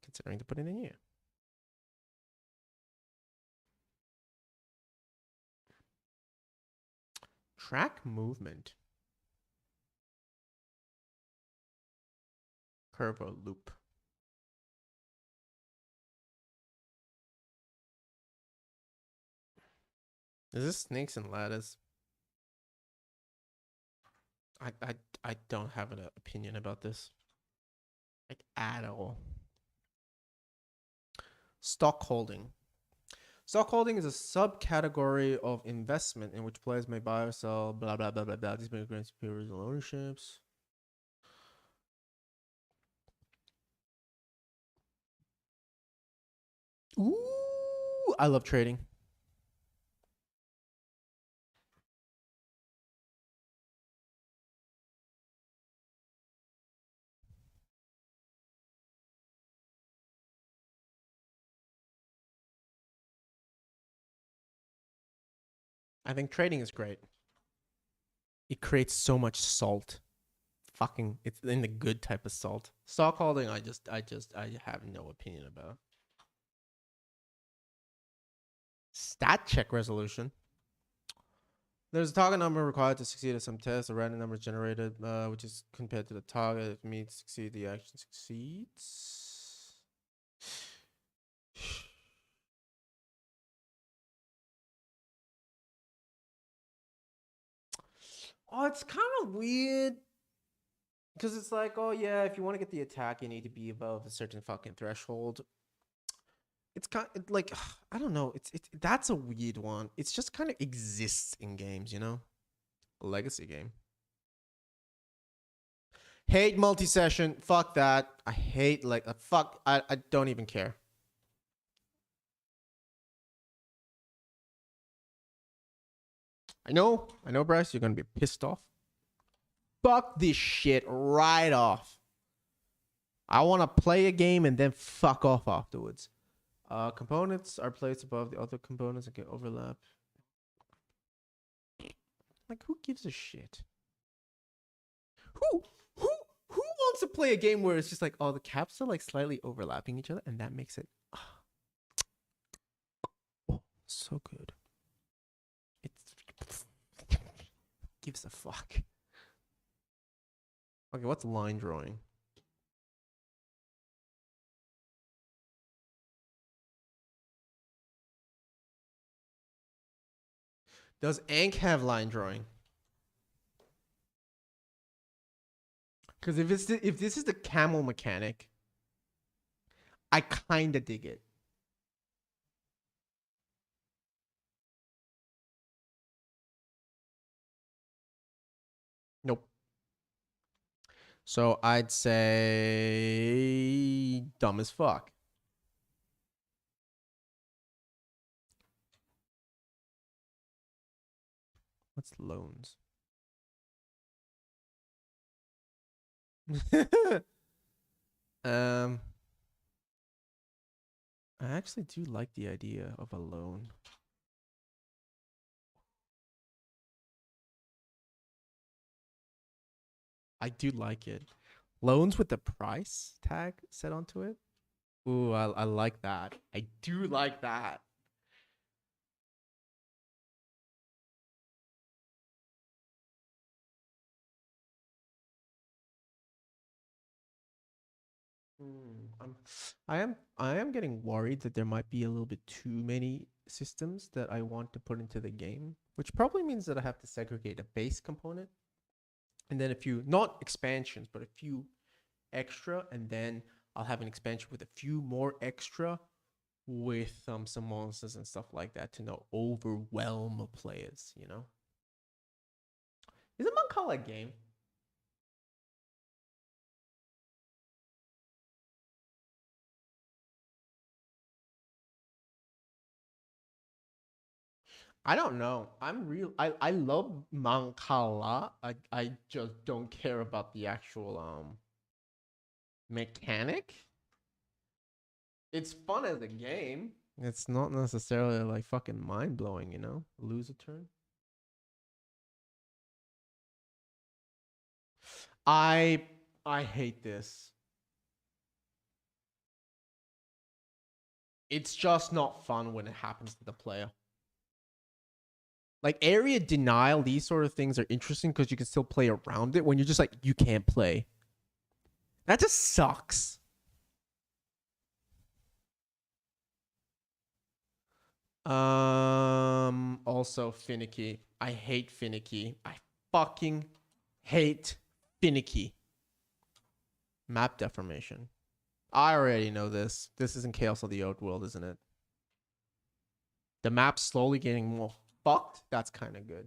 considering to put it in here. Track movement. Curve or loop. Is this snakes and ladders? I don't have an opinion about this. Like, at all. Stock holding. Stock holding is a subcategory of investment in which players may buy or sell, blah, blah, blah, blah, blah. These may grant superior ownerships. Ooh, I love trading. I think trading is great. It creates so much salt. Fucking, it's in the good type of salt. Stock holding, I have no opinion about. Stat check resolution. There's a target number required to succeed at some test. A random number is generated, which is compared to the target. If it meets succeed, the action succeeds. Oh, it's kind of weird. Because it's like, oh yeah, if you want to get the attack, you need to be above a certain fucking threshold. It's kind of like, I don't know. It's that's a weird one. It's just kind of exists in games, you know? A legacy game. Hate multi-session. Fuck that. I hate fuck. I don't even care. I know, Bryce, you're gonna be pissed off. Fuck this shit right off. I want to play a game and then fuck off afterwards. Components are placed above the other components and can overlap. Like, who gives a shit? Who wants to play a game where it's just like, oh, the caps are like slightly overlapping each other, and that makes it oh, so good. It's gives a fuck. Okay, what's line drawing? Does Ankh have line drawing? Because if this is the camel mechanic, I kinda dig it. Nope. So I'd say dumb as fuck. What's loans? I actually do like the idea of a loan. I do like it. Loans with the price tag set onto it. Ooh, I like that. I do like that. I am getting worried that there might be a little bit too many systems that I want to put into the game, which probably means that I have to segregate a base component and then a few, not expansions, but a few extra, and then I'll have an expansion with a few more extra with some monsters and stuff like that to not overwhelm players, you know? Is it Mancala a game? I don't know. I love Mancala. I just don't care about the actual mechanic. It's fun as a game. It's not necessarily like fucking mind blowing, you know? Lose a turn. I hate this. It's just not fun when it happens to the player. Like area denial, these sort of things are interesting because you can still play around it. When you're just like, you can't play, that just sucks. Also finicky. I hate finicky. I fucking hate finicky. Map deformation. I already know this. This isn't Chaos of the Outworld, isn't it? The map's slowly getting more fucked. That's kind of good.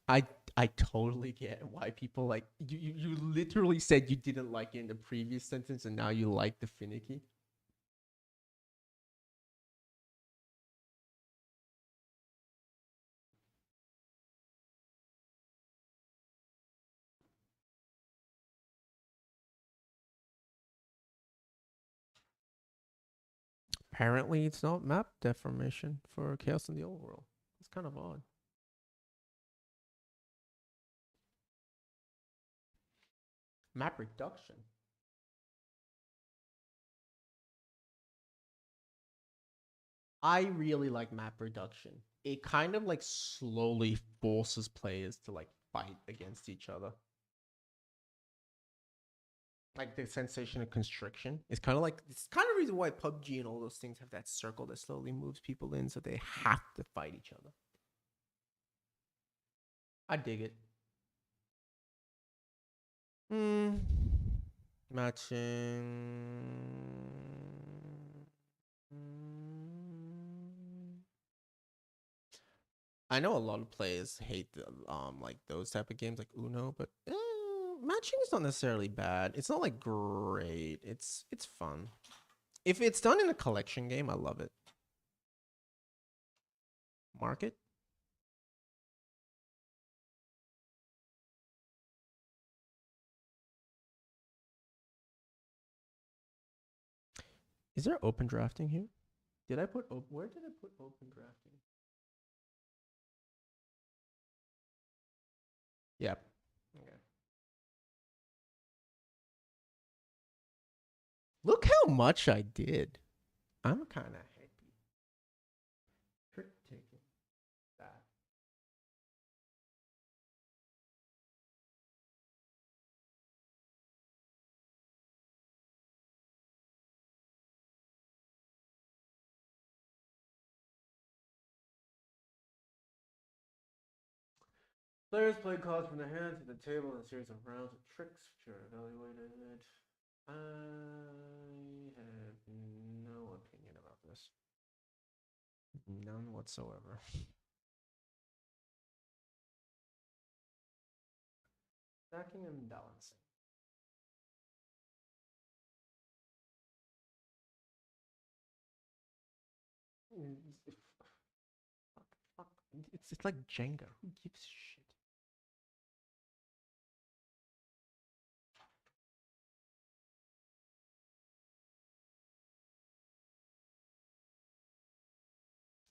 I I totally get why people like you literally said you didn't like it in the previous sentence and now you like the finicky. Apparently it's not map deformation for Chaos in the Old World. It's kind of odd. Map reduction. I really like map reduction. It kind of like slowly forces players to like fight against each other. Like the sensation of constriction. It's kind of like it's kind of the reason why PUBG and all those things have that circle that slowly moves people in, so they have to fight each other. I dig it. Matching. I know a lot of players hate the, like those type of games like Uno, but matching is not necessarily bad. It's not like great. It's fun. If it's done in a collection game, I love it. Market. Is there open drafting here? Did I put where did I put open drafting? Yep. Okay. Look how much I did. I'm kind of happy. Trick taking that. Players play cards from their hands to the table in a series of rounds of tricks which are evaluated. I have no opinion about this. None whatsoever. Stacking and balancing. Fuck. It's like Jenga. Who gives a shit?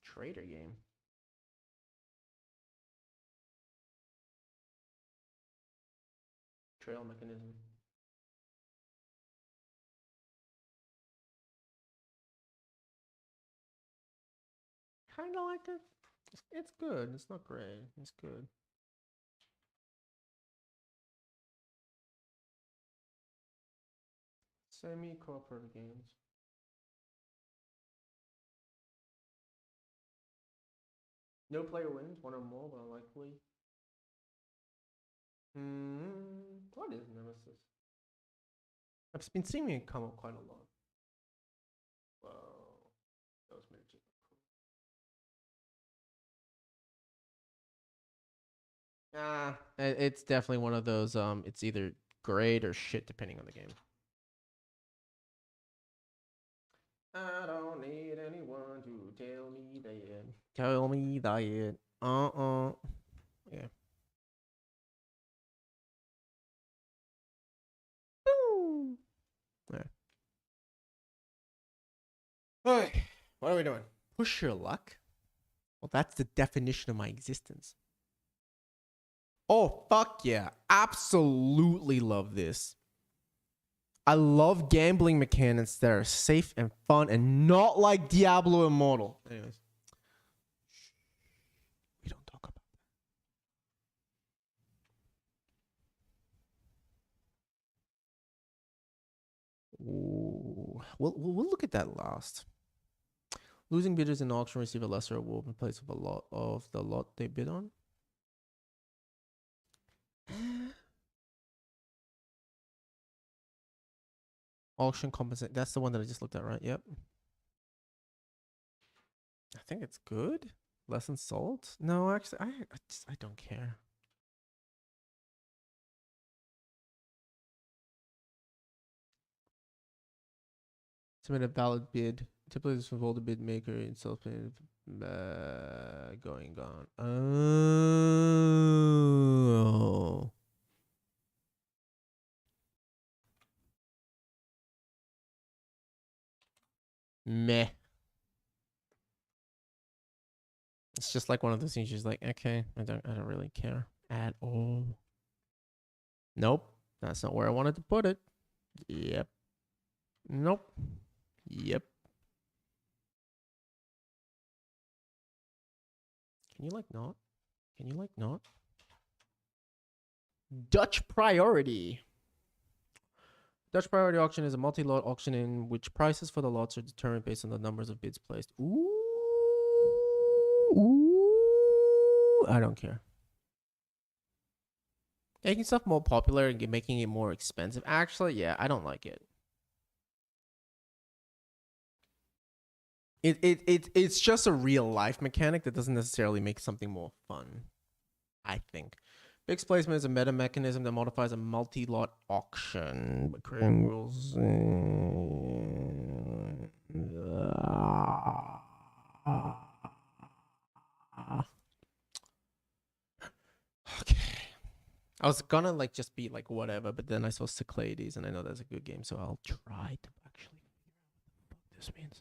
Trader game. Trail mechanism. Kind of like it. It's good. It's not great. It's good. Semi-cooperative games. No player wins, one or more, but unlikely. What is Nemesis? I've been seeing it come up quite a lot. Whoa. Those miniatures are cool. It's definitely one of those, it's either great or shit depending on the game. I don't need anyone to tell me that. Tell me that. Yeah. Woo. Yeah. Hey, what are we doing? Push your luck? Well, that's the definition of my existence. Oh, fuck yeah. Absolutely love this. I love gambling mechanics that are safe and fun and not like Diablo Immortal. Anyways. We don't talk about that. Ooh. We'll look at that last. Losing bidders in auction receive a lesser award in place of a lot of the lot they bid on. Auction compensate. That's the one that I just looked at, right? Yep. I think it's good. Less than salt? No, actually, I don't care. Submit a valid bid. Typically, this involves the bid maker in self-paying going gone. Oh. Meh. It's just like one of those things. Just like, okay, I don't really care at all. Nope, that's not where I wanted to put it. Yep. Nope. Yep. Can you like not? Can you like not? Dutch priority. Dutch priority auction is a multi-lot auction in which prices for the lots are determined based on the numbers of bids placed. Ooh. I don't care. Making stuff more popular and making it more expensive. Actually, yeah, I don't like it. It's just a real life mechanic that doesn't necessarily make something more fun, I think. Fixed placement is a meta mechanism that modifies a multi-lot auction by creating rules. Okay. I was gonna like just be like whatever, but then I saw Cyclades and I know that's a good game, so I'll try to actually figure out what the fuck this means.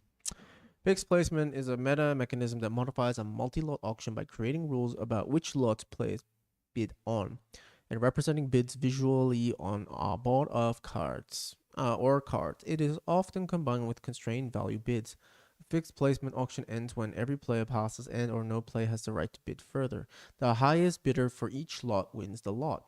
Fixed placement is a meta mechanism that modifies a multi-lot auction by creating rules about which lots players bid on and representing bids visually on a board of cards or cards. It is often combined with constrained value bids. A fixed placement auction ends when every player passes and or no player has the right to bid further. The highest bidder for each lot wins the lot.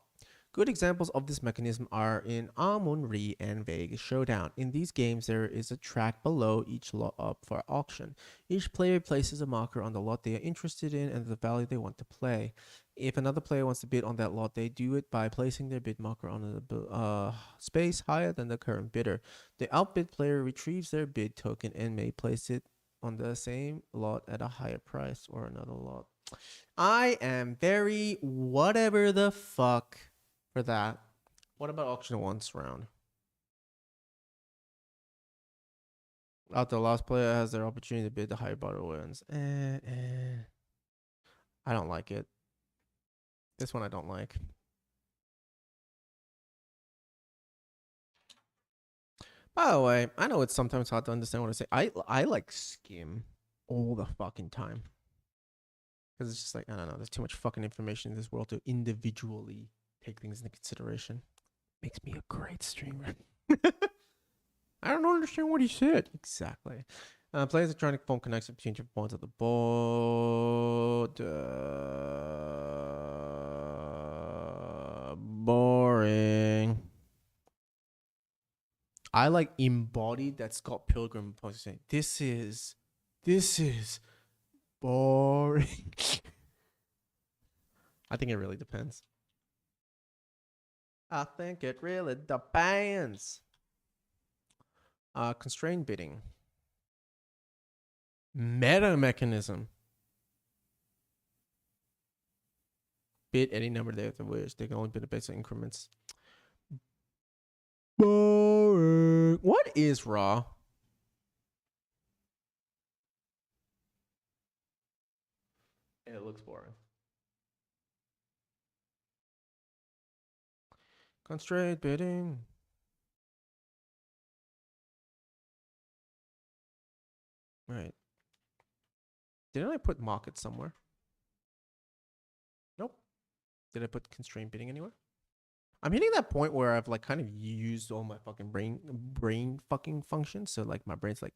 Good examples of this mechanism are in Amun-Re and Vegas Showdown. In these games, there is a track below each lot up for auction. Each player places a marker on the lot they are interested in and the value they want to play. If another player wants to bid on that lot, they do it by placing their bid marker on the space higher than the current bidder. The outbid player retrieves their bid token and may place it on the same lot at a higher price or another lot. I am very whatever the fuck for that. What about auction once round? After the last player has their opportunity to bid, the higher bidder wins. I don't like it. This one I don't like. By the way, I know it's sometimes hard to understand what I say. I like skim all the fucking time. Because it's just like, I don't know, there's too much fucking information in this world to individually take things into consideration. Makes me a great streamer. I don't understand what he said. Exactly. Players electronic phone connection between different points of the board. Boring. I like embodied that Scott Pilgrim was saying. This is boring. I think it really depends. I think it really depends. Constrained bidding. Meta mechanism. Bid any number they have to wish. They can only bid based on increments. Boring. What is raw? It looks boring. Constrained bidding. Right. Didn't I put market somewhere? Nope. Did I put constrained bidding anywhere? I'm hitting that point where I've like kind of used all my fucking brain fucking functions. So like my brain's like,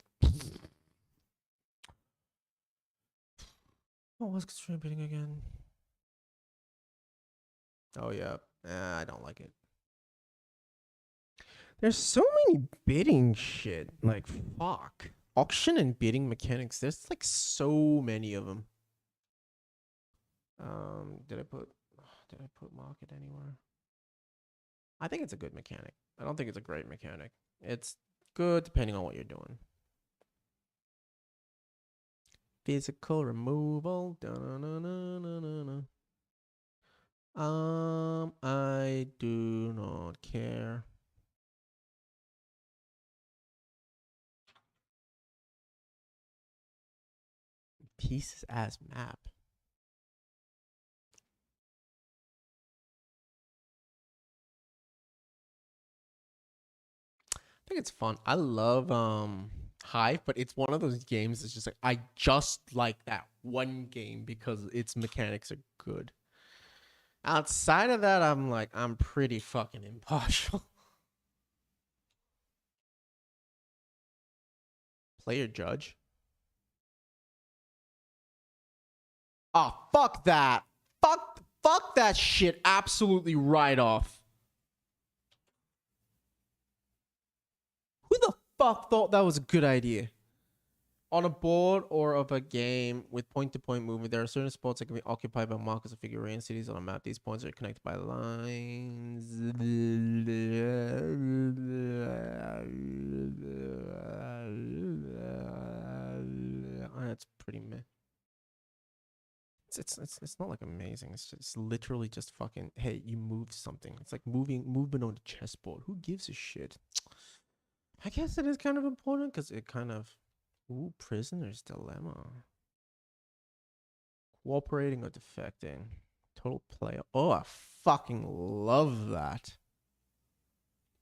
what was constrained bidding again? Oh yeah. I don't like it. There's so many bidding shit. Like fuck. Auction and bidding mechanics. There's like so many of them. Did I put market anywhere? I think it's a good mechanic. I don't think it's a great mechanic. It's good depending on what you're doing. Physical removal. I do not care. Pieces as map. I think it's fun. I love Hive, but it's one of those games that's just like I just like that one game because its mechanics are good. Outside of that, I'm pretty fucking impartial. Player judge. Oh, fuck that. Fuck that shit absolutely right off. fuck thought that was a good idea? On a board or of a game with point-to-point movement, there are certain spots that can be occupied by markers or figurine cities on a map. These points are connected by lines. That's pretty meh. It's not like amazing. It's literally just fucking, hey, you moved something. It's like movement on the chessboard. Who gives a shit? I guess it is kind of important because it kind of, ooh, prisoner's dilemma. Cooperating or defecting. Total player. Oh, I fucking love that.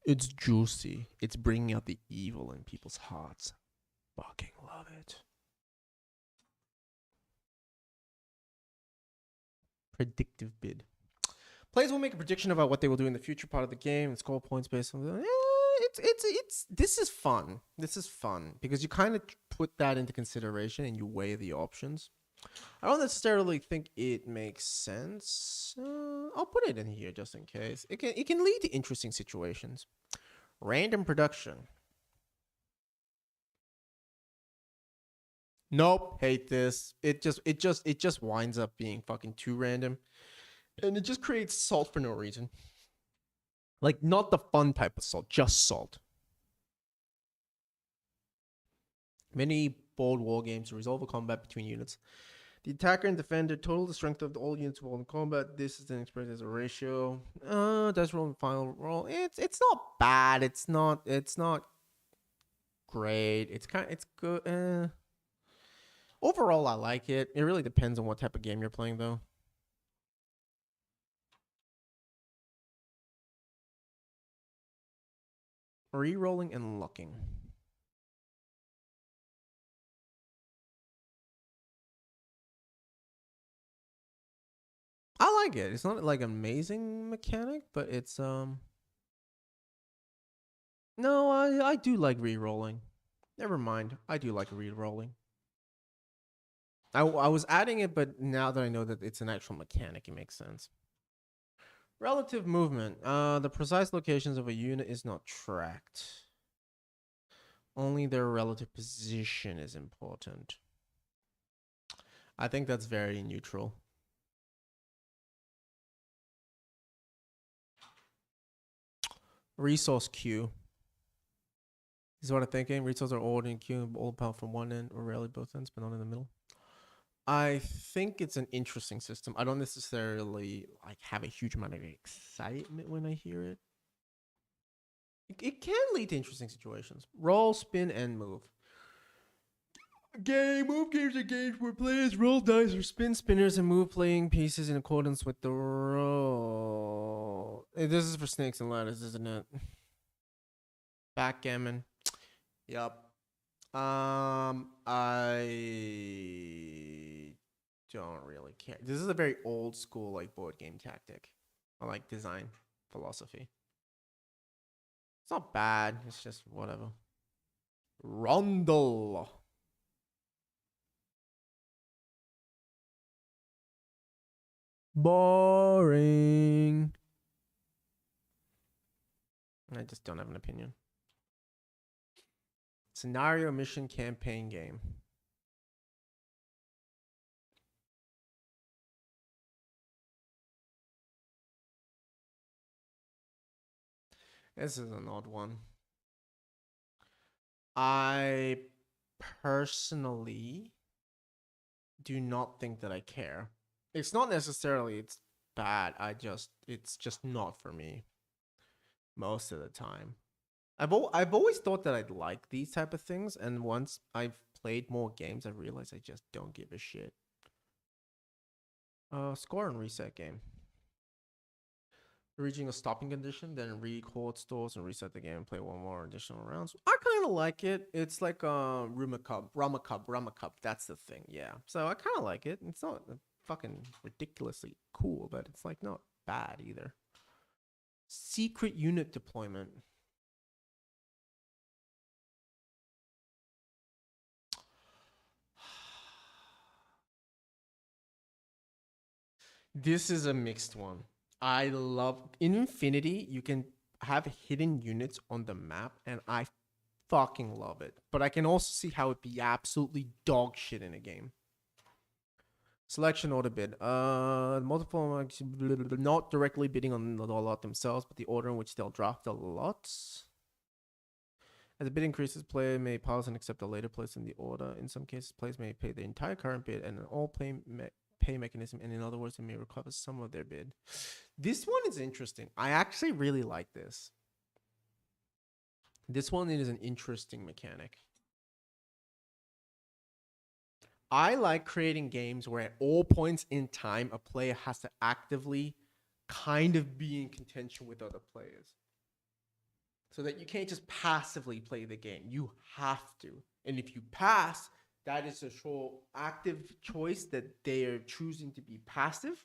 It's juicy. It's bringing out the evil in people's hearts. Fucking love it. Predictive bid. Players will make a prediction about what they will do in the future part of the game and score points based on the. This is fun. This is fun because you kind of put that into consideration and you weigh the options. I don't necessarily think it makes sense. I'll put it in here just in case. It can lead to interesting situations. Random production. Nope, hate this. It just winds up being fucking too random. And it just creates salt for no reason. Like, not the fun type of salt, just salt. Many board war games resolve a combat between units. The attacker and defender total the strength of all units involved in combat. This is then expressed as a ratio. Dice roll and final roll. It's not bad. It's not great. It's good. Overall, I like it. It really depends on what type of game you're playing, though. Rerolling and locking. I like it. It's not like an amazing mechanic, but it's no, I do like re-rolling. Never mind. I do like re-rolling. I was adding it, but now that I know that it's an actual mechanic, it makes sense. Relative movement. The precise locations of a unit is not tracked. Only their relative position is important. I think that's very neutral. Resource queue. This is what I'm thinking. Resources are ordered in queue, all power from one end or rarely both ends, but not in the middle. I think it's an interesting system. I don't necessarily like have a huge amount of excitement when I hear it. It can lead to interesting situations. Roll, spin, and move. Move games are games where players roll dice or spin spinners and move playing pieces in accordance with the roll. Hey, this is for snakes and ladders, isn't it? Backgammon. Yup. I don't really care. This is a very old school like board game tactic. I like design philosophy. It's not bad. It's just whatever. Rondel. Boring. I just don't have an opinion. Scenario mission campaign game. This is an odd one. I personally do not think that I care. It's not necessarily it's bad. It's just not for me most of the time. I've always thought that I'd like these type of things, and once I've played more games, I realized I just don't give a shit. Score and reset game. Reaching a stopping condition, then record stores and reset the game and play one more additional rounds. I kind of like it. It's like Rama Cup. That's the thing, yeah. So I kind of like it. It's not fucking ridiculously cool, but it's like not bad either. Secret unit deployment. This is a mixed one. I love in Infinity, you can have hidden units on the map, and I fucking love it. But I can also see how it'd be absolutely dog shit in a game. Selection order bid. Multiple not directly bidding on the lot themselves, but the order in which they'll draft the lots. As the bid increases, player may pause and accept a later place in the order. In some cases, players may pay the entire current bid and an all pay mechanism, and in other words, they may recover some of their bid. This one is interesting. I actually really like this. This one is an interesting mechanic. I like creating games where at all points in time, a player has to actively kind of be in contention with other players. So that you can't just passively play the game. You have to. And if you pass, that is a active choice that they are choosing to be passive,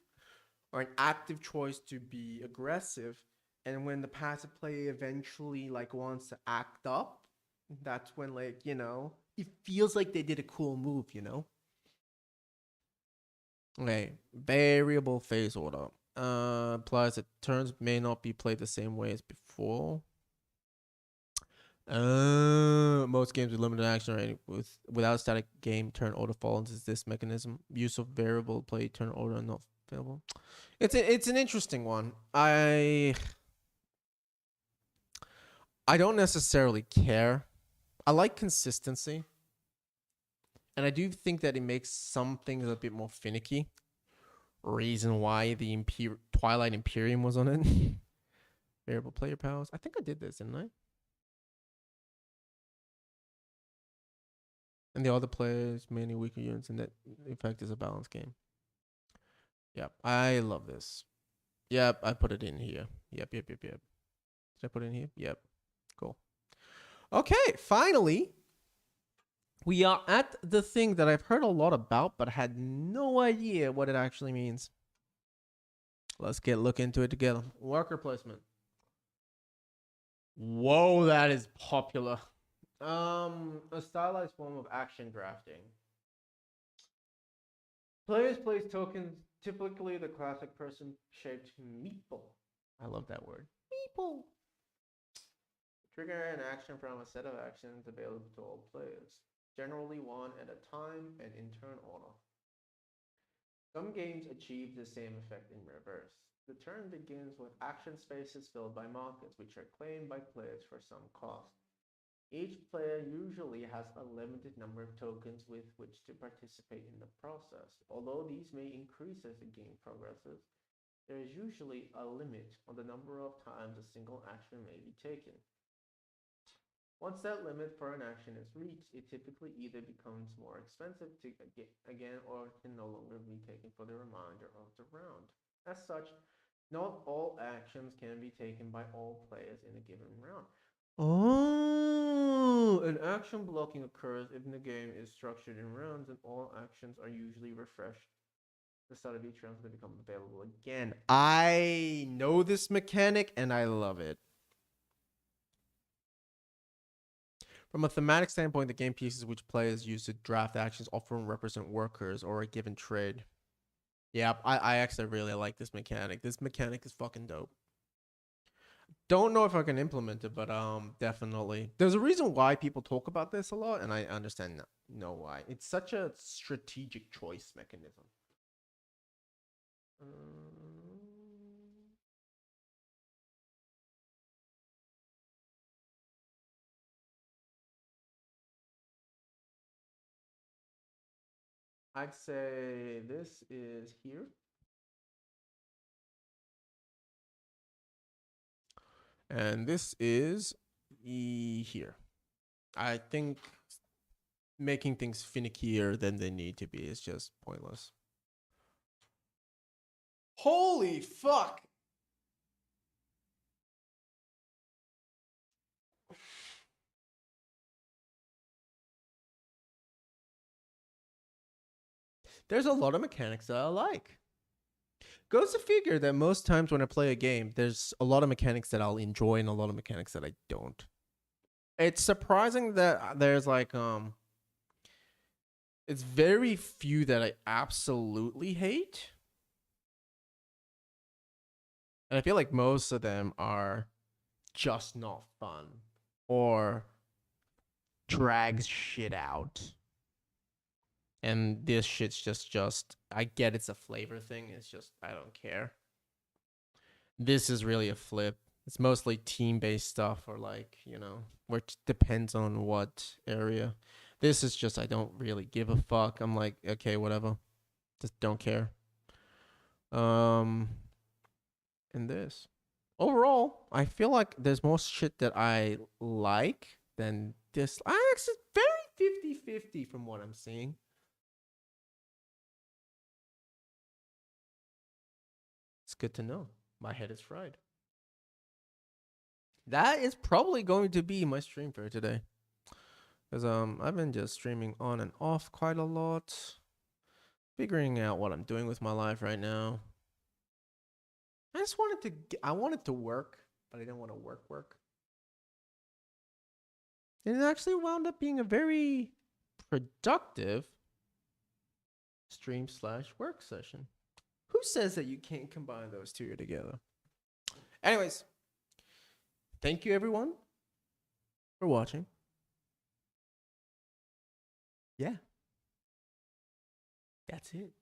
or an active choice to be aggressive. And when the passive player eventually wants to act up, that's when it feels like they did a cool move, Okay, variable phase order. Implies that turns may not be played the same way as before. Most games with limited action rating without static game turn order falls is this mechanism. Use of variable play turn order not available. It's an interesting one. I don't necessarily care. I like consistency. And I do think that it makes some things a bit more finicky. Reason why the Twilight Imperium was on it. Variable player powers. I think I did this, didn't I? And the other players, many weaker units, and that in fact is a balanced game. Yep, I love this. Yep, I put it in here. Yep. Did I put it in here? Yep. Cool. Okay, finally, we are at the thing that I've heard a lot about, but had no idea what it actually means. Let's look into it together. Worker placement. Whoa, that is popular. A stylized form of action drafting. Players place tokens, typically the classic person-shaped meeple. I love that word. Meeple. Trigger an action from a set of actions available to all players, generally one at a time and in turn order. Some games achieve the same effect in reverse. The turn begins with action spaces filled by markers, which are claimed by players for some cost. Each player usually has a limited number of tokens with which to participate in the process. Although these may increase as the game progresses, there is usually a limit on the number of times a single action may be taken. Once that limit for an action is reached, it typically either becomes more expensive to get again or can no longer be taken for the remainder of the round. As such, not all actions can be taken by all players in a given round. Oh, an action blocking occurs if the game is structured in rounds and all actions are usually refreshed. The start of each round will become available again. I know this mechanic and I love it. From a thematic standpoint, the game pieces which players use to draft actions often represent workers or a given trade. Yeah, I actually really like this mechanic. This mechanic is fucking dope. Don't know if I can implement it, but definitely. There's a reason why people talk about this a lot, and I understand know why. It's such a strategic choice mechanism. I'd say this is here. And this is here. I think making things finickier than they need to be is just pointless. Holy fuck! There's a lot of mechanics that I like. Goes to figure that most times when I play a game, there's a lot of mechanics that I'll enjoy and a lot of mechanics that I don't. It's surprising that there's it's very few that I absolutely hate. And I feel like most of them are just not fun or drags shit out. And this shit's just I get it's a flavor thing. It's just I don't care. This is really a flip. It's mostly team-based stuff or like, you know, which depends on what area. This is just I don't really give a fuck. I'm like, okay, whatever. Just don't care. And this. Overall, I feel like there's more shit that I like than this. I actually very 50-50 from what I'm seeing. It's good to know. My head is fried. That is probably going to be my stream for today. Because I've been just streaming on and off quite a lot. Figuring out what I'm doing with my life right now. I just wanted to work, but I didn't want to work. And it actually wound up being a very productive stream/work session. Who says that you can't combine those two together? Anyways, thank you everyone for watching. Yeah. That's it.